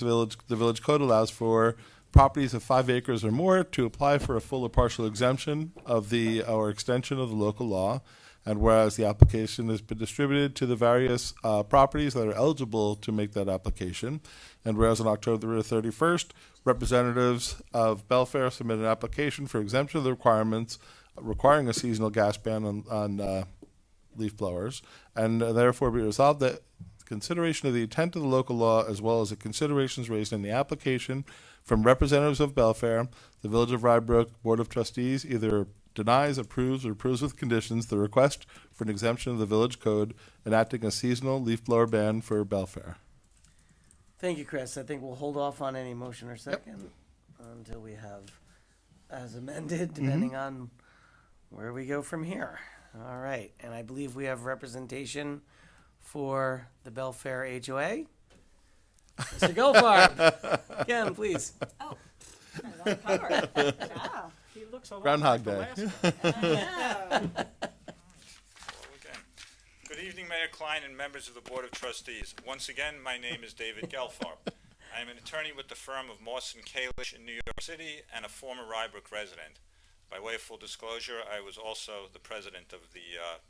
Village Code allows for properties of 5 acres or more to apply for a full or partial exemption of or extension of the local law, and whereas the application has been distributed to the various properties that are eligible to make that application, and whereas on October 31st, representatives of Belfair submitted an application for exemption of the requirements requiring a seasonal gas ban on leaf blowers, and therefore be resolved that consideration of the intent of the local law as well as the considerations raised in the application from representatives of Belfair, the Village of Rybrook Board of Trustees either denies, approves, or approves with conditions the request for an exemption of the Village Code enacting a seasonal leaf blower ban for Belfair. Thank you, Chris. I think we'll hold off on any motion or second until we have as amended, depending on where we go from here. All right, and I believe we have representation for the Belfair HOA. Mr. Gelfarb, again, please. He looks a lot Groundhog like the Day. last one. Again. Good evening, Mayor Klein and members of the Board of Trustees. Once again, my name is David Gelfarb. I am an attorney with the firm of Moss & Kalish in New York City and a former Rybrook resident. By way of full disclosure, I was also the president of the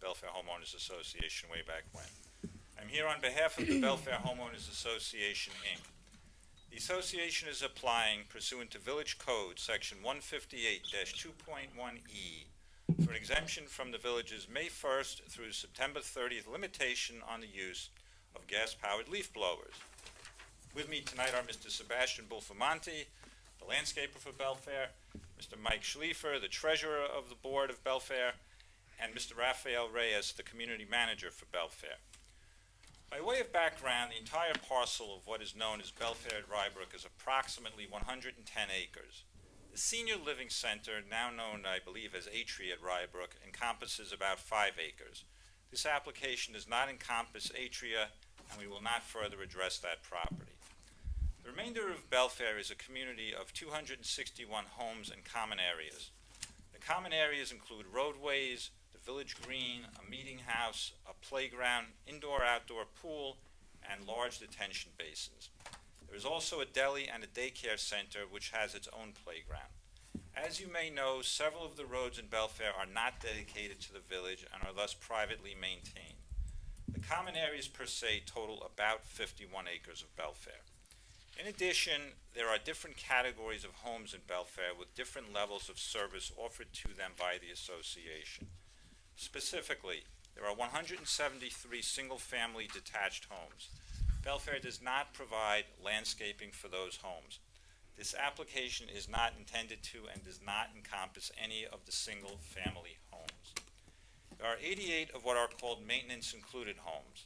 Belfair Homeowners Association way back when. I'm here on behalf of the Belfair Homeowners Association, Inc. The association is applying pursuant to Village Code, Section 158-2.1E, for an exemption from the village's May 1st through September 30th limitation on the use of gas-powered leaf blowers. With me tonight are Mr. Sebastian Bulfamonte, the landscaper for Belfair, Mr. Mike Schliefer, the treasurer of the board of Belfair, and Mr. Rafael Reyes, the community manager for Belfair. By way of background, the entire parcel of what is known as Belfair at Rybrook is approximately 110 acres. The senior living center, now known, I believe, as Atria at Rybrook, encompasses about 5 acres. This application does not encompass Atria, and we will not further address that property. The remainder of Belfair is a community of 261 homes and common areas. The common areas include roadways, the village green, a meeting house, a playground, indoor-outdoor pool, and large detention basins. There is also a deli and a daycare center which has its own playground. As you may know, several of the roads in Belfair are not dedicated to the village and are thus privately maintained. The common areas per se total about 51 acres of Belfair. In addition, there are different categories of homes in Belfair with different levels of service offered to them by the association. Specifically, there are 173 single-family detached homes. Belfair does not provide landscaping for those homes. This application is not intended to and does not encompass any of the single-family homes. There are 88 of what are called maintenance-included homes.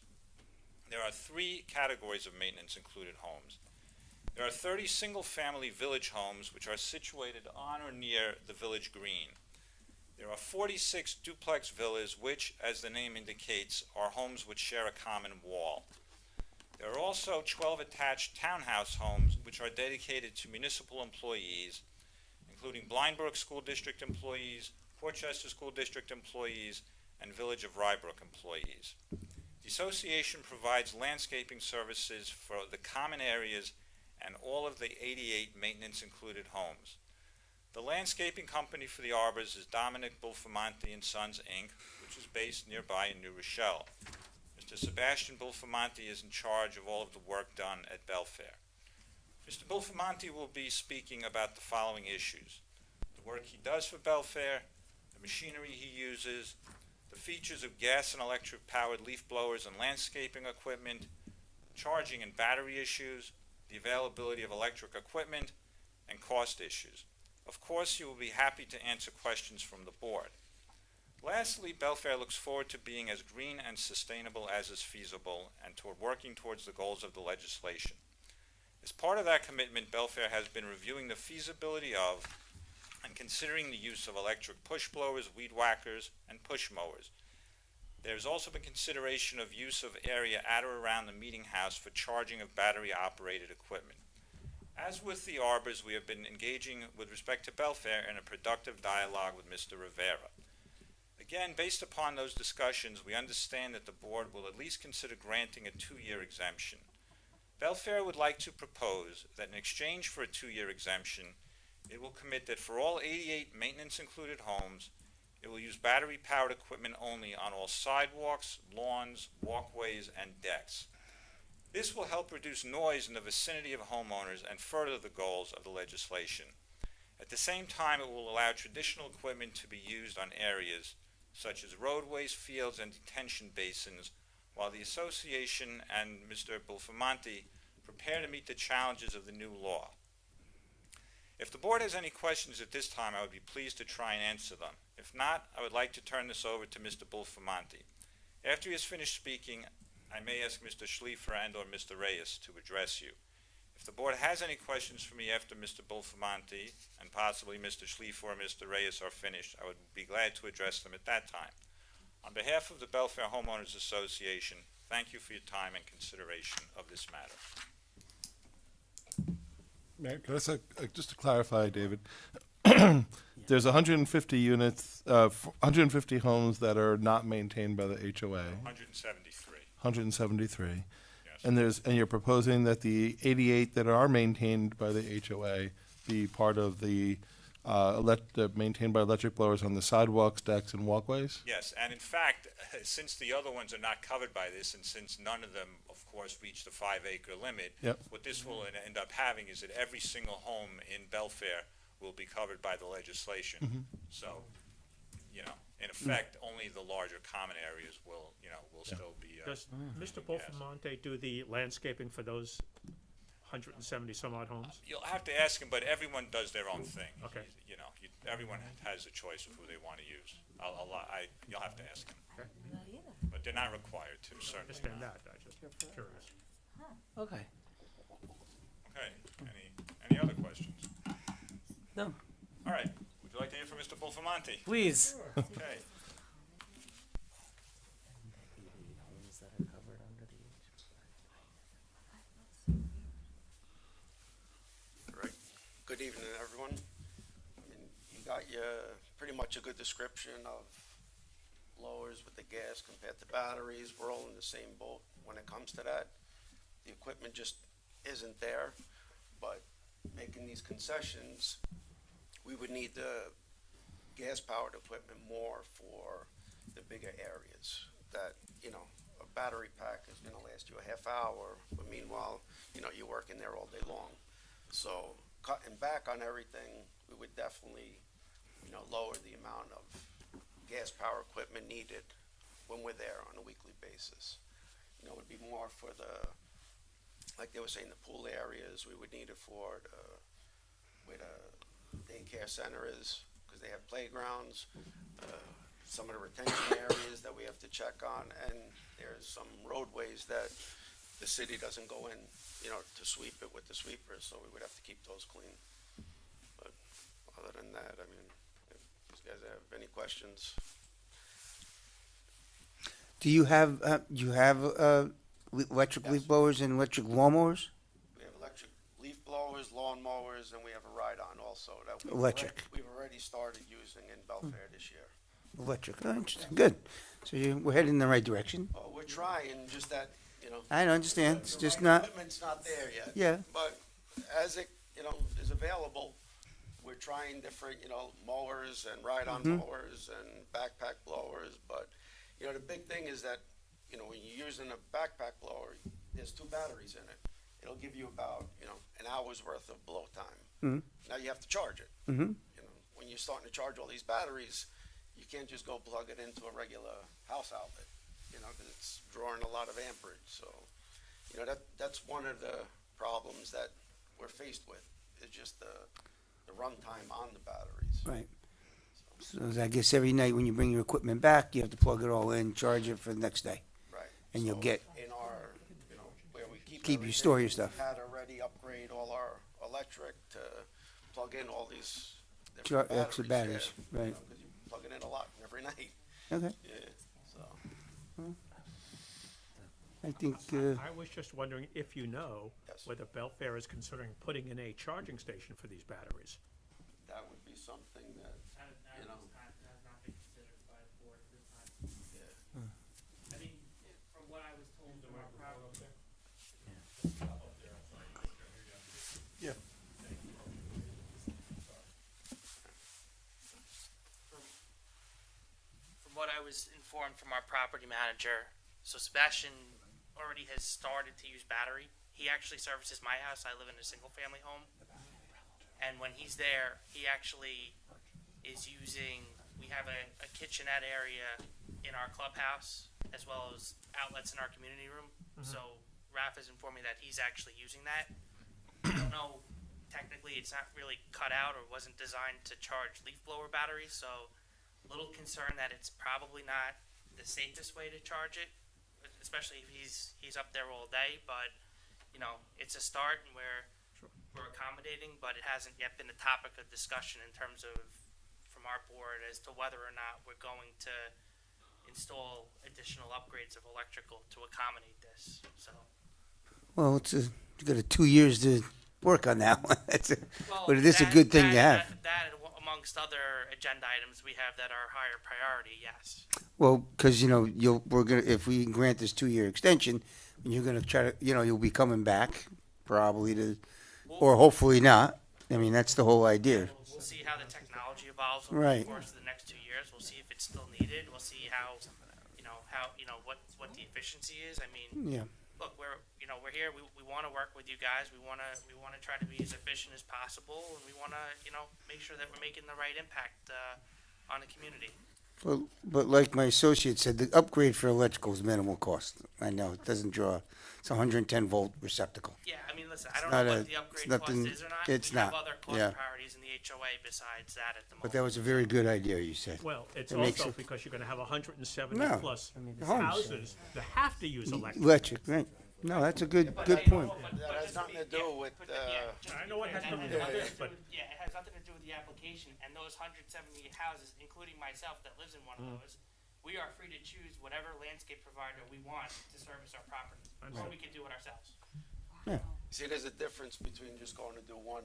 There are 3 categories of maintenance-included homes. There are 30 single-family village homes which are situated on or near the village green. There are 46 duplex villas which, as the name indicates, are homes which share a common wall. There are also 12 attached townhouse homes which are dedicated to municipal employees, including Blindbrook School District employees, Portchester School District employees, and Village of Rybrook employees. The association provides landscaping services for the common areas and all of the 88 maintenance-included homes. The landscaping company for the Arbors is Dominic Bulfamonte and Sons, Inc., which is based nearby in New Rochelle. Mr. Sebastian Bulfamonte is in charge of all of the work done at Belfair. Mr. Bulfamonte will be speaking about the following issues: the work he does for Belfair, the machinery he uses, the features of gas and electric-powered leaf blowers and landscaping equipment, charging and battery issues, the availability of electric equipment, and cost issues. Of course, you will be happy to answer questions from the board. Lastly, Belfair looks forward to being as green and sustainable as is feasible and toward working towards the goals of the legislation. As part of that commitment, Belfair has been reviewing the feasibility of and considering the use of electric push blowers, weed whackers, and push mowers. There has also been consideration of use of area at or around the meeting house for charging of battery-operated equipment. As with the Arbors, we have been engaging with respect to Belfair in a productive dialogue with Mr. Rivera. Again, based upon those discussions, we understand that the board will at least consider granting a 2-year exemption. Belfair would like to propose that in exchange for a 2-year exemption, it will commit that for all 88 maintenance-included homes, it will use battery-powered equipment only on all sidewalks, lawns, walkways, and decks. This will help reduce noise in the vicinity of homeowners and further the goals of the legislation. At the same time, it will allow traditional equipment to be used on areas such as roadways, fields, and detention basins, while the association and Mr. Bulfamonte prepare to meet the challenges of the new law. If the board has any questions at this time, I would be pleased to try and answer them. If not, I would like to turn this over to Mr. Bulfamonte. After he has finished speaking, I may ask Mr. Schliefer and or Mr. Reyes to address you. If the board has any questions for me after Mr. Bulfamonte and possibly Mr. Schliefer or Mr. Reyes are finished, I would be glad to address them at that time. On behalf of the Belfair Homeowners Association, thank you for your time and consideration of this matter. Mayor, can I say, just to clarify, David, there's 150 units, 150 homes that are not maintained by the HOA. 173. 173. Yes. And you're proposing that the 88 that are maintained by the HOA be part of the maintained by electric blowers on the sidewalks, decks, and walkways? Yes, and in fact, since the other ones are not covered by this, and since none of them, of course, reach the 5-acre limit, Yep. what this will end up having is that every single home in Belfair will be covered by the legislation. So, in effect, only the larger common areas will still be. Does Mr. Bulfamonte do the landscaping for those 170 some odd homes? You'll have to ask him, but everyone does their own thing. Okay. Everyone has a choice of who they want to use. You'll have to ask him. Okay. But they're not required to, I certainly understand not. that, I just curious. Okay. Okay, any other questions? No. All right, would you like to hear from Mr. Bulfamonte? Please. Okay. Right. Good evening, everyone. I mean, you got pretty much a good description of blowers with the gas compared to batteries. We're all in the same boat when it comes to that. The equipment just isn't there, but making these concessions, we would need the gas-powered equipment more for the bigger areas that, a battery pack is gonna last you a half hour, but meanwhile, you know, you're working there all day long. So cutting back on everything, we would definitely, you know, lower the amount of gas power equipment needed when we're there on a weekly basis. You know, it would be more for the, like they were saying, the pool areas. We would need it for where the daycare center is, because they have playgrounds. Some of the retention areas that we have to check on, and there's some roadways that the city doesn't go in, you know, to sweep it with the sweepers, so we would have to keep those clean. But other than that, I mean, if you guys have any questions. Do you have electric leaf blowers and electric lawnmowers? We have electric leaf blowers, lawn mowers, and we have a ride-on also that Electric. we've already started using in Belfair this year. Electric. Oh, interesting. Good. So we're heading in the right direction. Oh, we're trying, just that, you know. I don't understand. It's the just right not. Equipment's not there yet. Yeah. But as it, you know, is available, we're trying different, you know, mowers and ride-on mowers and backpack blowers. But, you know, the big thing is that, you know, when you're using a backpack blower, there's 2 batteries in it. It'll give you about, you know, an hour's worth of blow time. Now you have to charge it. You know, when you're starting to charge all these batteries, you can't just go plug it into a regular house outlet, you know, because it's drawing a lot of amperage. So, you know, that's one of the problems that we're faced with, is just the runtime on the batteries. Right. So I guess every night when you bring your equipment back, you have to plug it all in, charge it for the next day. Right. And you'll So get, in our, you know, where we keep you everything, store your stuff. We had already upgrade all our electric to plug in all these Char- different extra batteries. batteries, Yeah, right. you know, 'cause you plug it in a lot every night. okay. Yeah, so. I think, I was just wondering if you know Yes. whether Belfair is considering putting in a charging station for these batteries. That would be something that, you know, yeah. I mean, from what I was told from our property. Yeah. From what I was informed from our property manager, so Sebastian already has started to use battery. He actually services my house. I live in a single family home. And when he's there, he actually is using, we have a kitchenette area in our clubhouse, as well as outlets in our community room. So Raph has informed me that he's actually using that. I don't know, technically it's not really cut out or wasn't designed to charge leaf blower batteries, so a little concerned that it's probably not the safest way to charge it, especially if he's up there all day. But you know, it's a start, and we're accommodating, but it hasn't yet been a topic of discussion in terms of from our board as to whether or not we're going to install additional upgrades of electrical to accommodate this. So, well, you got 2 years to work on that one. well, But it is a good thing to have. That amongst other agenda items we have that are higher priority, yes. Well, because, you know, if we grant this 2-year extension, you're gonna try to, you know, you'll be coming back probably or hopefully not. I mean, that's the whole idea. We'll see how the technology evolves over Right. the course of the next 2 years. We'll see if it's still needed. We'll see how what the efficiency is. I mean, Yeah. look, we're here. We want to work with you guys. We want to try to be as efficient as possible, and we want to make sure that we're making the right impact on the community. But like my associate said, the upgrade for electrical is minimal cost. I know, it doesn't draw, it's a 110-volt receptacle. Yeah, I mean, listen, I don't not know a- what the upgrade it's nothing- cost is or not. it's We have not, other cost yeah. priorities in the HOA besides that at the moment. But that was a very good idea, you said. Well, it's It makes also it- because you're gonna have 170 No, plus homes. houses that have to use electric. Electric, right. No, that's a good point. That has nothing to do with, I know it has That nothing to do with has this, but yeah, it has nothing to do with the application, and those 170 houses, including myself that lives in one of those, we are free to choose whatever landscape provider we want to service our property, or we can do it ourselves. see, there's a difference between just going to do one,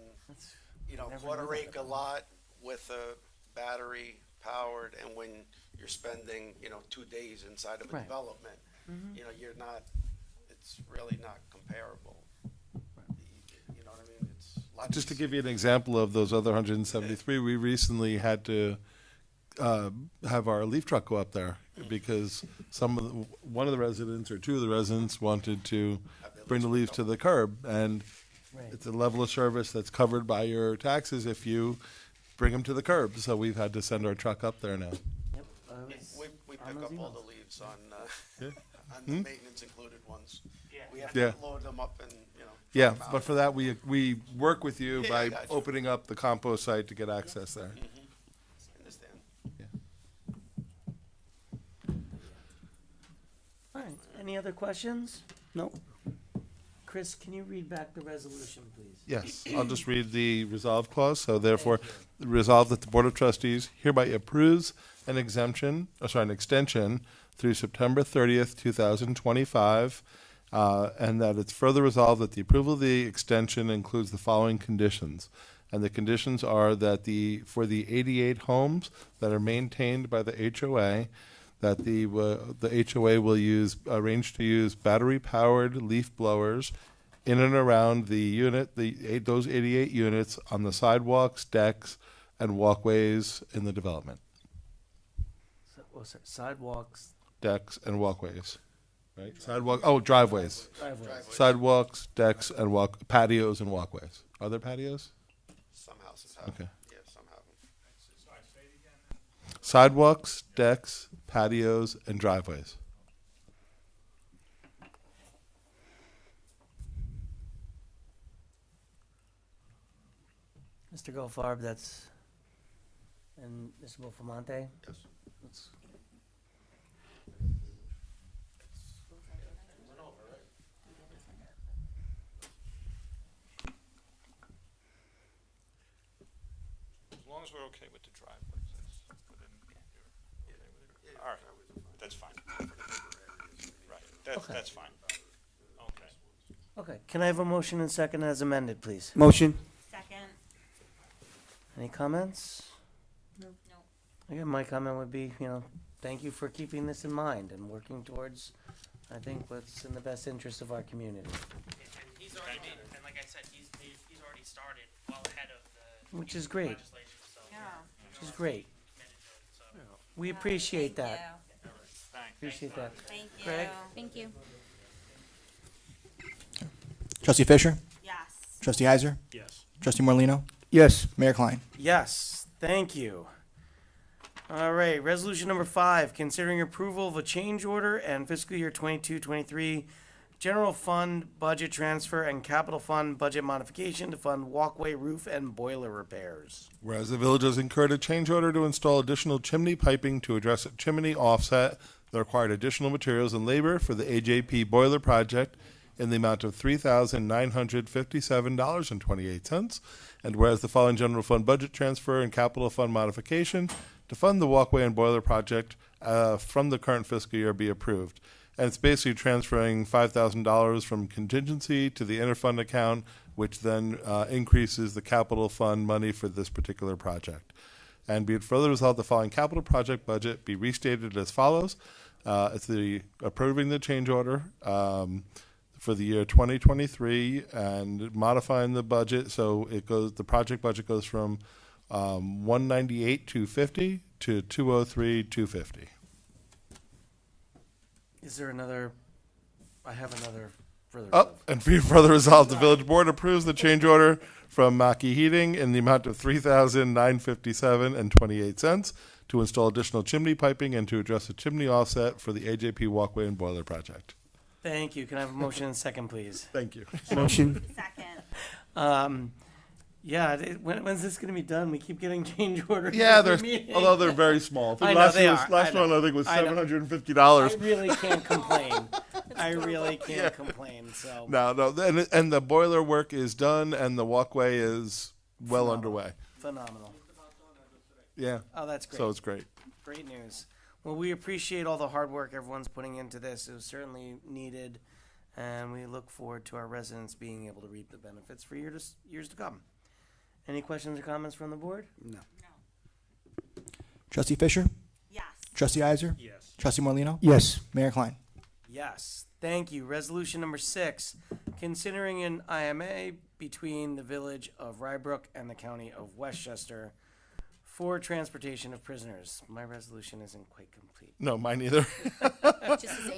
you know, quarter-acre lot with a battery powered, and when you're spending, you know, 2 days inside of a development, you know, it's really not comparable. You know what I mean? It's a lot Just to give you an example of those other 173, we recently had to have our leaf truck go up there because one of the residents or 2 of the residents wanted to bring the leaves to the curb. And Right. it's a level of service that's covered by your taxes if you bring them to the curb. So we've had to send our truck up there now. Yep. We on pick those up all emails. the leaves on, Yeah. on the maintenance included ones. We have Yeah. to load them up and, you know. Yeah, drop 'em but out. for that, we work with you Yeah, by I got you. opening up the compost site to get access there. Understand. All right. Any other questions? No. Chris, can you read back the resolution, please? Yes, I'll just read the resolve clause. So therefore, resolve that the Board of Trustees hereby approves an exemption, an extension through September 30th, 2025, and that it's further resolved that the approval of the extension includes the following conditions. And the conditions are that for the 88 homes that are maintained by the HOA, that the HOA will arrange to use battery-powered leaf blowers in and around the unit, those 88 units on the sidewalks, decks, and walkways in the development. Sidewalks, Decks and walkways, right? Driveways. driveways. Sidewalks, decks, and patios and walkways. Are there patios? Some houses have them. Okay. Yeah, some have them. Sidewalks, decks, patios, and driveways. Mr. Goldfarb, that's, and Mr. Buffalmonte? Yes. Let's- As long as we're okay with the driveways, that's put in here. Okay with it? All right, that's fine. Right, Okay. that's fine. Okay. Okay, can I have a motion and second as amended, please? Motion? Second. Any comments? No. Again, my comment would be, thank you for keeping this in mind and working towards, I think, what's in the best interest of our community, And he's already made, and like I said, he's already started well ahead of the which is great, legislation, so. Yeah. which is great. Committed to it, so. We appreciate Thank that. Appreciate that. Thank you. Greg? Thank you. Trustee Fisher? Yes. Trustee Heiser? Yes. Trustee Morlino, Yes. Mayor Klein? Yes, thank you. All right, resolution number 5, considering approval of a change order and fiscal year 22-23 general fund budget transfer and capital fund budget modification to fund walkway, roof, and boiler repairs. Whereas the village has incurred a change order to install additional chimney piping to address a chimney offset that required additional materials and labor for the AJP boiler project in the amount of $3,957.28. And whereas the following general fund budget transfer and capital fund modification to fund the walkway and boiler project from the current fiscal year be approved. And it's basically transferring $5,000 from contingency to the interfund account, which then increases the capital fund money for this particular project. And be it further resolved, the following capital project budget be restated as follows. It's the approving the change order for the year 2023 and modifying the budget so the project budget goes from 198,250 to 203,250. Is there another, I have another further. And be further resolved, the village board approves the change order from Mackey Heating in the amount of $3,957.28 to install additional chimney piping and to address a chimney offset for the AJP walkway and boiler project. Thank you. Can I have a motion and second, please? Thank you. Motion? Second. Yeah, when's this going to be done? We keep getting change orders. Yeah, every they're meeting. although they're very small. I know last they one was, are. last I know. one I think was I know. $750. I really can't complain. I really can't complain. So No, and the boiler work is done and the walkway is well underway. phenomenal. Yeah. Oh, that's great. So it's great. Great news. Well, we appreciate all the hard work everyone's putting into this. It was certainly needed, and we look forward to our residents being able to reap the benefits for years to come. Any questions or comments from the board? No. Trustee Fisher? Yes. Trustee Heiser? Yes. Trustee Morlino, Yes. Mayor Klein? Yes, thank you. Resolution number 6, considering an IMA between the Village of Rybrook and the County of Westchester for transportation of prisoners. My resolution isn't quite complete. No, mine either. Just as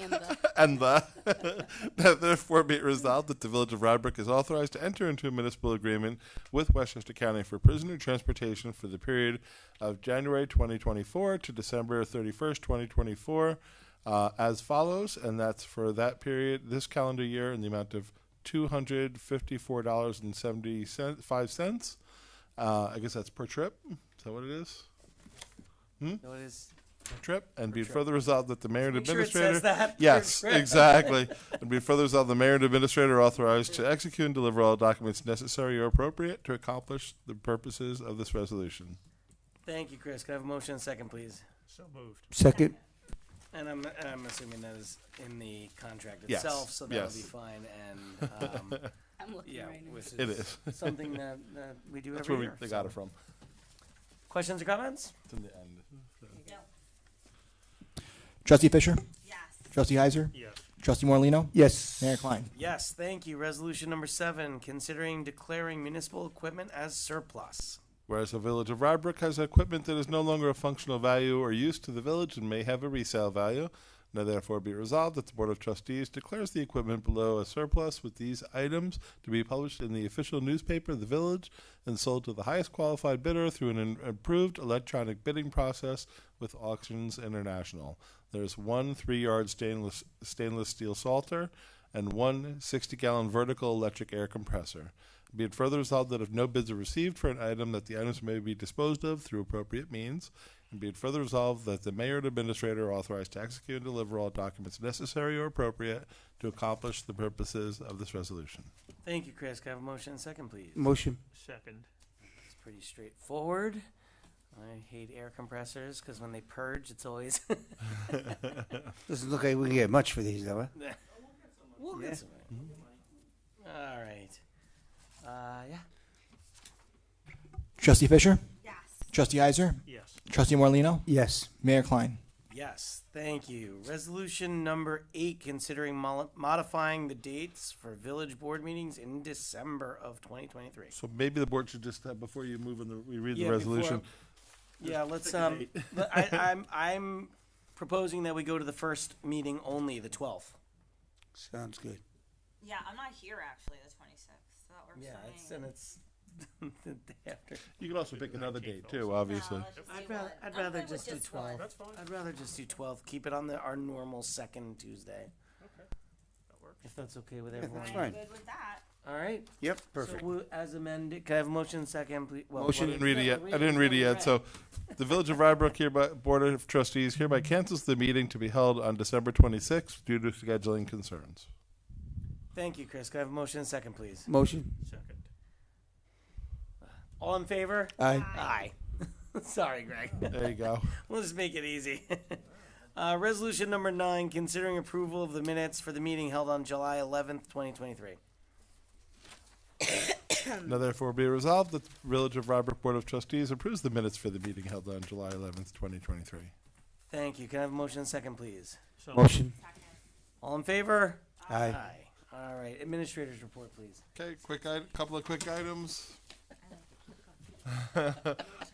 and the. And now therefore be it resolved that the Village of Rybrook is authorized to enter into a municipal agreement with Westchester County for prisoner transportation for the period of January 2024 to December 31st, 2024, as follows, and that's for that period, this calendar year, in the amount of $254.75. I guess that's per trip. Is that what it is? No, it is. Per trip, and be it further resolved that the mayor and Make sure it administrator. says that. Yes, Per trip. exactly. And be it further resolved the mayor and administrator are authorized to execute and deliver all documents necessary or appropriate to accomplish the purposes of this resolution. Thank you, Chris. Can I have a motion and a second, please? So moved. Second. And I'm assuming that is in the contract Yes, itself, so that'll yes. be fine. And I'm looking yeah, right now. which It is. something that we do That's every where year. they got so. it from. Questions or comments? It's in the end. Trustee Fisher? Yes. Trustee Heiser? Yes. Trustee Morlino, Yes. Mayor Klein? Yes, thank you. Resolution number 7, considering declaring municipal equipment as surplus. Whereas the Village of Rybrook has equipment that is no longer of functional value or use to the village and may have a resale value, now therefore be resolved that the Board of Trustees declares the equipment below a surplus with these items to be published in the official newspaper of the village and sold to the highest qualified bidder through an improved electronic bidding process with Auctions International. There's one 3-yard stainless steel salter and one 60-gallon vertical electric air compressor. Be it further resolved that if no bids are received for an item, that the items may be disposed of through appropriate means. And be it further resolved that the mayor and administrator are authorized to execute and deliver all documents necessary or appropriate to accomplish the purposes of this resolution. Thank you, Chris. Can I have a motion and a second, please? Motion. Second. It's pretty straightforward. I hate air compressors because when they purge, it's always. Doesn't look like we can get much for these, though, huh? We'll Yeah. get some. All right. Yeah. Trustee Fisher? Yes. Trustee Heiser? Yes. Trustee Morlino, Yes. Mayor Klein? Yes, thank you. Resolution number 8, considering modifying the dates for village board meetings in December of 2023. So maybe the board should just, before you move on, we read Yeah, the resolution. Yeah, let's. pick a date. But I'm proposing that we go to the first meeting only, the 12th. Sounds good. Yeah, I'm not here actually the 26th, so that works Yeah, for it's me. and it's the day after. You can also pick another date too, obviously. No, let's just I'd do rather one. I'd I'm rather good with just do 12. one. That's fine. I'd rather just do 12. Keep it on our normal second Tuesday, Okay. That works. if that's okay with everyone. that's I'm fine. good with that. All right. Yep, perfect. So as amended, can I have a motion second, please? Well, Motion. what- Didn't read it yet. no, I didn't read it yet. right. So, the Village of Rybrook hereby Board of Trustees hereby cancels the meeting to be held on December 26th due to scheduling concerns. Thank you, Chris. Can I have a motion second, please? Motion. Second. All in favor? Aye. Aye. Sorry, Greg. There you go. We'll just make it easy. Resolution number 9, considering approval of the minutes for the meeting held on July 11th, 2023. Now, therefore, be resolved that the Village of Rybrook Board of Trustees approves the minutes for the meeting held on July 11th, 2023. Thank you. Can I have a motion second, please? So Motion. All in favor? Aye. All right. Administrator's report, please. Okay, couple of quick items.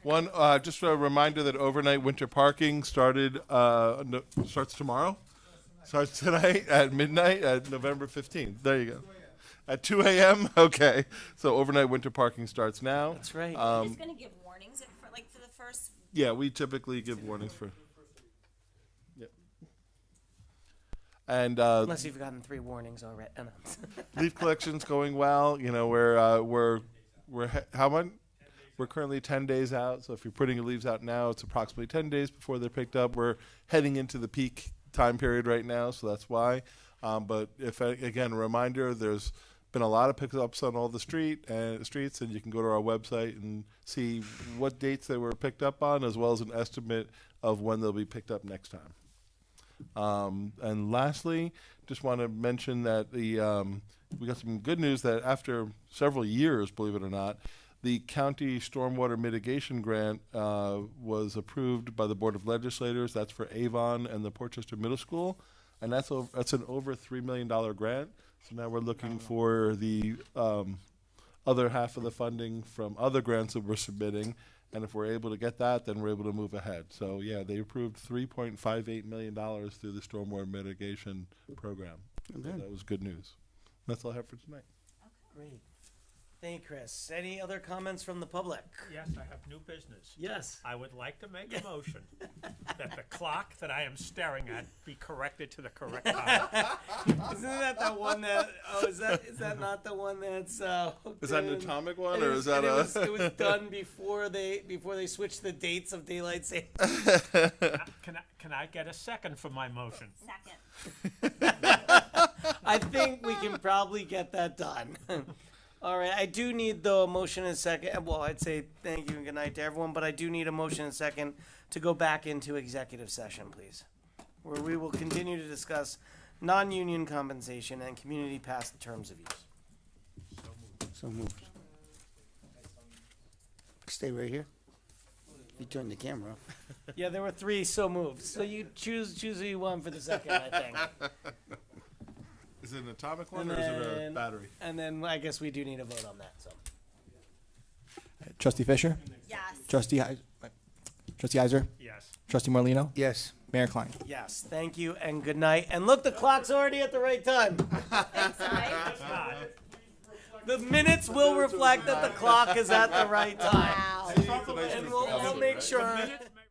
One, just a reminder that overnight winter parking starts tomorrow. Starts tonight at midnight at November 15th. There you go. At 2 a.m. Okay, so overnight winter parking starts now. That's right. You're just gonna give warnings for the first. Yeah, we typically give warnings for. Yep. And Unless you've gotten 3 warnings already. Oh, no. leaf collection's going well. You know, how much? We're currently 10 days out. So if you're putting your leaves out now, it's approximately 10 days before they're picked up. We're heading into the peak time period right now, so that's why. But again, a reminder, there's been a lot of pickups on all the streets, and you can go to our website and see what dates they were picked up on, as well as an estimate of when they'll be picked up next time. And lastly, just want to mention that we got some good news that after several years, believe it or not, the county stormwater mitigation grant was approved by the Board of Legislators. That's for Avon and the Portchester Middle School, and that's an over $3 million grant. So now we're looking for the other half of the funding from other grants that we're submitting, And if we're able to get that, then we're able to move ahead. So yeah, they approved $3.58 million through the stormwater mitigation program. So Okay. that was good news. That's all I have for tonight. Great. Thank you, Chris. Any other comments from the public? Yes, I have new business. Yes. I would like to make a motion that the clock that I am staring at be corrected to the correct time. Isn't that the one that? Oh, is that not the one that's? Is that an atomic one, and or it is was- that and a? It was done before they switched the dates of daylight savings. Can I get a second for my motion? Second. I think we can probably get that done. All right, I do need the motion and a second. Well, I'd say thank you and good night to everyone, but I do need a motion and a second to go back into executive session, please, where we will continue to discuss non-union compensation and community pass terms of use. So moved. Stay right here. You turn the camera off. Yeah, there were 3 so moved. So you choose who you want for the second, I think. Is it an atomic one, And or is it a then- battery? And then I guess we do need a vote on that. So Trustee Fisher? Yes. Trustee Heiser? Yes. Trustee Morlino, Yes. Mayor Klein? yes, thank you and good night. And look, the clock's already at the right time. Thanks, Mike. The minutes will reflect that the clock is at the right time. Wow. And we'll make sure. Minutes may